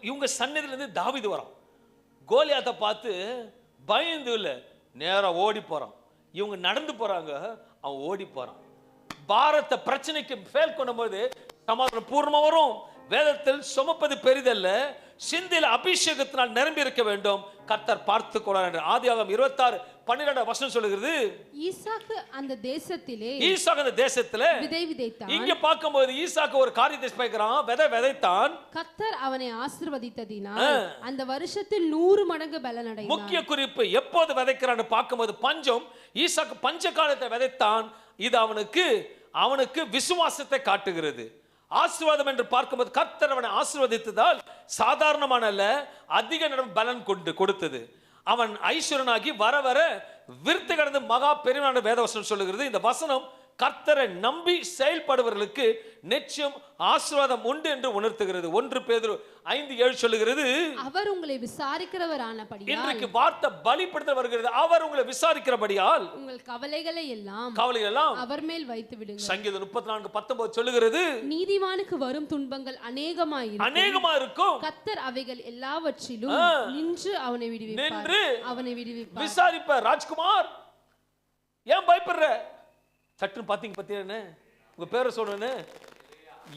Speaker 1: இவங்க சந்நிதியில இருந்து தாவீது வரான். கோலியாத்தை பார்த்து பயந்து இல்லை, நேரா ஓடி போறான். இவங்க நடந்து போறாங்க, அவன் ஓடி போறான். பாரத்தை பிரச்சனைக்கு ஃபேல் பண்ணும்போது சமாதானம் பூர்ணமா வரும். வேதத்தில் சுமப்பது பெரிதல்ல, சிந்தையில் அபிஷேகத்தினால் நிரம்பி இருக்க வேண்டும். கர்த்தர் பார்த்து கொள்வார் என்று ஆதியாகமம் 26:12 சொல்லுகிறது.
Speaker 2: ஈசாக்கு அந்த தேசத்திலே
Speaker 1: விதை விதைத்தான். இங்க பார்க்கும்போது ஈசாக்கு ஒரு காரியத்தை பார்க்கிறான். விதைத்தான். கர்த்தர்
Speaker 2: அவனை ஆசீர்வதித்ததினால் அந்த வருஷத்தில் 100 மடங்கு பலன் அடைந்தான்.
Speaker 1: முக்கிய குறிப்பு, எப்போது விதைக்கிறான்னு பார்க்கும்போது பஞ்சம். ஈசாக்கு பஞ்ச காலத்தை விதைத்தான். இது அவனுக்கு விசுவாசத்தை காட்டுகிறது. ஆசீர்வாதம் என்று பார்க்கும்போது கர்த்தர் அவனை ஆசீர்வதித்ததால் சாதாரணமான அல்ல, அதிக பலன் கொடுத்தது. அவன் ஐஸ்வரனாகி வர வர விருத்தி கடந்து மகா பெருமையான வேதவசனம் சொல்லுகிறது. இந்த வசனம் கர்த்தரை நம்பி செயல்படுவர்களுக்கு நிச்சயம் ஆசீர்வாதம் உண்டு என்று உணர்த்துகிறது. 1 பேதுரு 5:7 சொல்லுகிறது,
Speaker 2: அவர் உங்களை விசாரிக்கிறவரானபடியால்.
Speaker 1: இன்றைக்கு வார்த்தை பலிபடுத்த வருகிறது. அவர் உங்களை விசாரிக்கிறபடியால்
Speaker 2: உங்கள் கவலைகளை எல்லாம் அவர் மேல் வைத்து விடுங்கள்.
Speaker 1: சங்கீதம் 34:19 சொல்லுகிறது,
Speaker 2: நீதிமானுக்கு வரும் துன்பங்கள் அநேகமாய்
Speaker 1: இருக்கும்,
Speaker 2: கர்த்தர் அவைகள் எல்லாவற்றிலும் நின்று அவனை விடுவிப்பார்.
Speaker 1: விசாரிப்பார். ராஜ்குமார், ஏன் பயப்படுற? சட்டுன்னு பாத்தீங்க, உங்க பேரை சொல்றேன்னு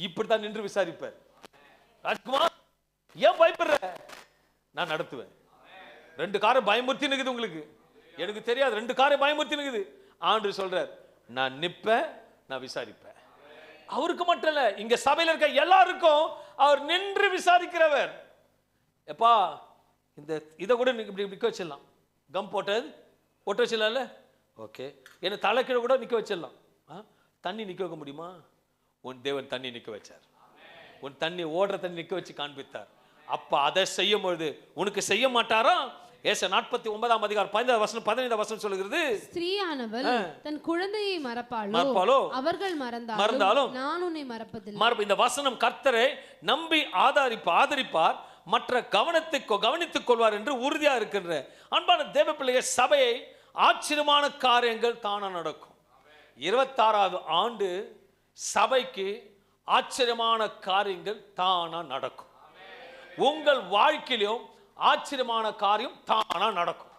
Speaker 1: இப்படித்தான் நின்று விசாரிப்பார். ராஜ்குமார், ஏன் பயப்படுற? நான் நடத்துவேன். 2 காரை பயமுறுத்தி நிக்குது உங்களுக்கு, எனக்கு தெரியாது. 2 காரை பயமுறுத்தி நிக்குது. ஆண்டவர் சொல்றார், நான் நிப்பேன், நான் விசாரிப்பேன். அவருக்கு மட்டும் இல்ல, இங்க சபையில இருக்க எல்லாருக்கும் அவர் நின்று விசாரிக்கிறவர். எப்பா இந்த இதை கூட இப்படி நிற்க வச்சிடலாம், கம் போட்டது ஒட்ட வச்சிடலாம்ல, ஓகே. என்ன தலைக்கீழ கூட நிற்க வச்சிடலாம். தண்ணி நிற்க வைக்க முடியுமா? உன் தேவன் தண்ணி நிற்க வச்சார். உன் தண்ணி ஓடுற தண்ணி நிற்க வச்சு காண்பித்தார். அப்ப அதை செய்யும் பொழுது உனக்கு செய்ய மாட்டாரா? ஏசாயா 49 அதிகாரம் 15 வசனம் சொல்லுகிறது,
Speaker 2: ஸ்திரீயானவள் தன் குழந்தையை மறப்பாளோ அவர்கள் மறந்தாலும் நான் உன்னை மறப்பதில்லை.
Speaker 1: இந்த வசனம் கர்த்தரை நம்பி ஆதரிப்பார், மற்ற கவனித்துக் கொள்வார் என்று உறுதியா இருக்கின்ற அன்பான தேவ பிள்ளைகள், சபையை ஆச்சரியமான காரியங்கள் தானா நடக்கும். 26வது ஆண்டு சபைக்கு ஆச்சரியமான காரியங்கள் தானா நடக்கும். உங்கள் வாழ்க்கையிலும் ஆச்சரியமான காரியம் தானா நடக்கும்.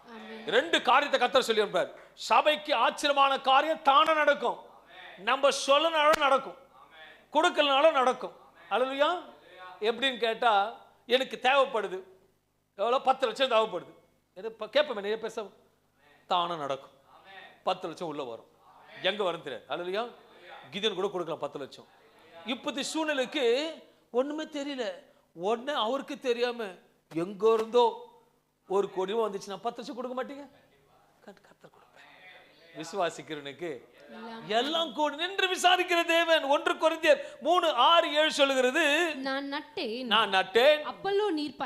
Speaker 1: 2 காரியத்தை கர்த்தர் சொல்லி இருப்பார். சபைக்கு ஆச்சரியமான காரியம் தானா நடக்கும். நம்ம சொல்லனாலும் நடக்கும், கொடுக்கலனாலும் நடக்கும். அல்லேலூயா. எப்படின்னு கேட்டா, எனக்கு தேவைப்படுது, எவ்வளோ 10 லட்சம் தேவைப்படுது, கேட்பேன் நிறைய பேச, தானா நடக்கும். 10 லட்சம் உள்ள வரும். எங்க வரும் தெரியாது. அல்லேலூயா. கிதியோன் கூட கொடுக்கலாம் 10 லட்சம். இப்போது சூழ்நிலைக்கு ஒண்ணுமே தெரியல, உடனே அவருக்கு தெரியாம எங்க இருந்தோ 1 கோடி வந்துச்சுன்னா 10 லட்சம் கொடுக்க மாட்டீங்க? கர்த்தர் கொடுப்பார். விசுவாசிக்கிறவனுக்கு எல்லாம் கூடி நின்று விசாரிக்கிற தேவன். 1 கொரிந்தியர் 3:6-7 சொல்லுகிறது, நான் நட்டேன், அப்பல்லோ நீர்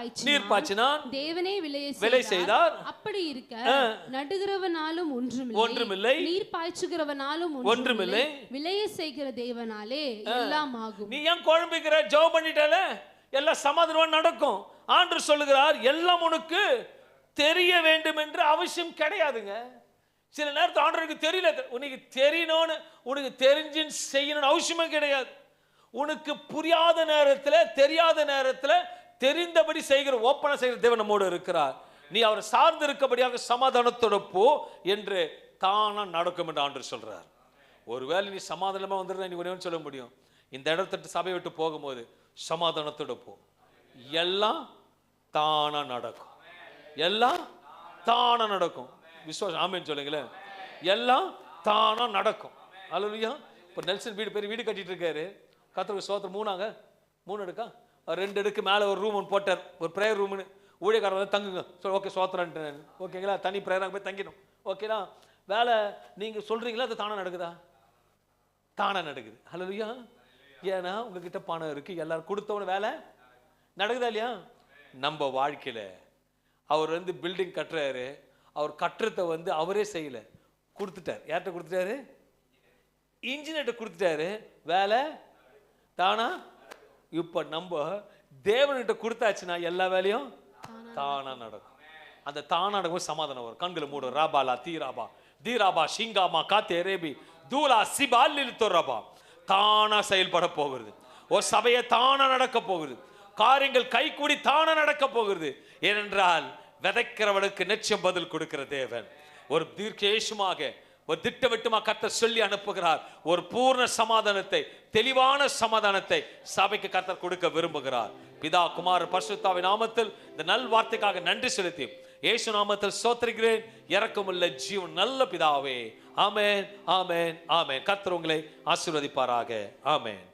Speaker 1: பாய்ச்சினான், தேவனே விலை செய்தார். அப்படி இருக்க நடுகிறவனாலும் ஒன்றுமில்லை, நீர் பாய்ச்சுகிறவனாலும் ஒன்றுமில்லை, விலையை செய்கிற தேவனாலே எல்லாம் ஆகும். நீ ஏன் குழம்பிக்கிற? ஜெபம் பண்ணிட்டால எல்லாம் சமாதானம் நடக்கும். ஆண்டவர் சொல்லுகிறார், எல்லாம் உனக்கு தெரிய வேண்டும் என்று அவசியம் கிடையாதுங்க. சில நேரத்தில் ஆண்டவருக்கு தெரியல, உனக்கு தெரியணும்னு, உனக்கு தெரிஞ்சுன்னு செய்யணும்னு அவசியமே கிடையாது. உனக்கு புரியாத நேரத்தில், தெரியாத நேரத்தில் தெரிந்தபடி செய்கிற, ஓப்பனா செய்கிற தேவன் நம்மோடு இருக்கிறார். நீ அவரை சார்ந்து இருக்கபடியாக சமாதானத்தோட போ என்று தானா நடக்கும் என்று ஆண்டவர் சொல்றார். ஒருவேளை நீ சமாதானமா வந்துடுற, நீ ஒரே சொல்ல முடியும், இந்த இடத்த சபை விட்டு போகும்போது சமாதானத்தோட போ, எல்லாம் தானா நடக்கும், எல்லாம் தானா நடக்கும். விசுவாசம் ஆமென் சொல்லுங்களேன். எல்லாம் தானா நடக்கும். அல்லேலூயா. இப்போ நெல்சன் பெரிய வீடு கட்டிட்டு இருக்காரு. கர்த்தருக்கு ஸ்தோத்திரம். 3 அடுக்கா 2 அடுக்கு மேலே ஒரு ரூம் ஒன்று போட்டார், ஒரு ப்ரேயர் ரூம்னு. ஊழியக்காரர் வந்து தங்குங்க, ஓகே ஸ்தோத்திரன்ட்டு, ஓகேங்களா, தனி ப்ரேயராக போய் தங்கிடும், ஓகேனா. வேலை நீங்கள் சொல்கிறீங்களா, அது தானா நடக்குதா? தானா நடக்குது. அல்லேலூயா. ஏன்னா உங்ககிட்ட பணம் இருக்குது, எல்லாரும் கொடுத்தவன வேலை நடக்குதா இல்லையா? நம்ம வாழ்க்கையில் அவர் வந்து பில்டிங் கட்டுறாரு, அவர் கட்டுறதை வந்து அவரே செய்யல, கொடுத்துட்டார். யார்கிட்ட கொடுத்துட்டாரு? இன்ஜினியர்கிட்ட கொடுத்துட்டாரு. வேலை தானா. இப்போ நம்ம தேவன்கிட்ட கொடுத்தாச்சுன்னா எல்லா வேலையும் தானா நடக்கும். அந்த தானா நடக்கும். சமாதானம் வரும். கண்களை மூடும். ராபாலா தீராபா தீராபா ஷிங்காமா காத்தே ரேபி தூலா சிபாலில் தோரபா. தானா செயல்பட போகிறது. ஒரு சபையை தானா நடக்க போகுது. காரியங்கள் கை கூடி தானா நடக்க போகிறது. ஏனென்றால் விதைக்கிறவனுக்கு நிச்சயம் பதில் கொடுக்கிற தேவன். ஒரு தீர்க்கேஷமாக, ஒரு திட்டவட்டமாக கர்த்தர் சொல்லி அனுப்புகிறார். ஒரு பூர்ண சமாதானத்தை, தெளிவான சமாதானத்தை சபைக்கு கர்த்தர் கொடுக்க விரும்புகிறார். பிதா குமார பரிசுத்தாவின் நாமத்தில் இந்த நல் வார்த்தைக்காக நன்றி செலுத்தி இயேசு நாமத்தில் ஸ்தோத்திரிக்கிறேன். இரக்கமுள்ள ஜீவன் நல்ல பிதாவே. ஆமென், ஆமென், ஆமென். கர்த்தர் உங்களை ஆசீர்வதிப்பாராக. ஆமென்.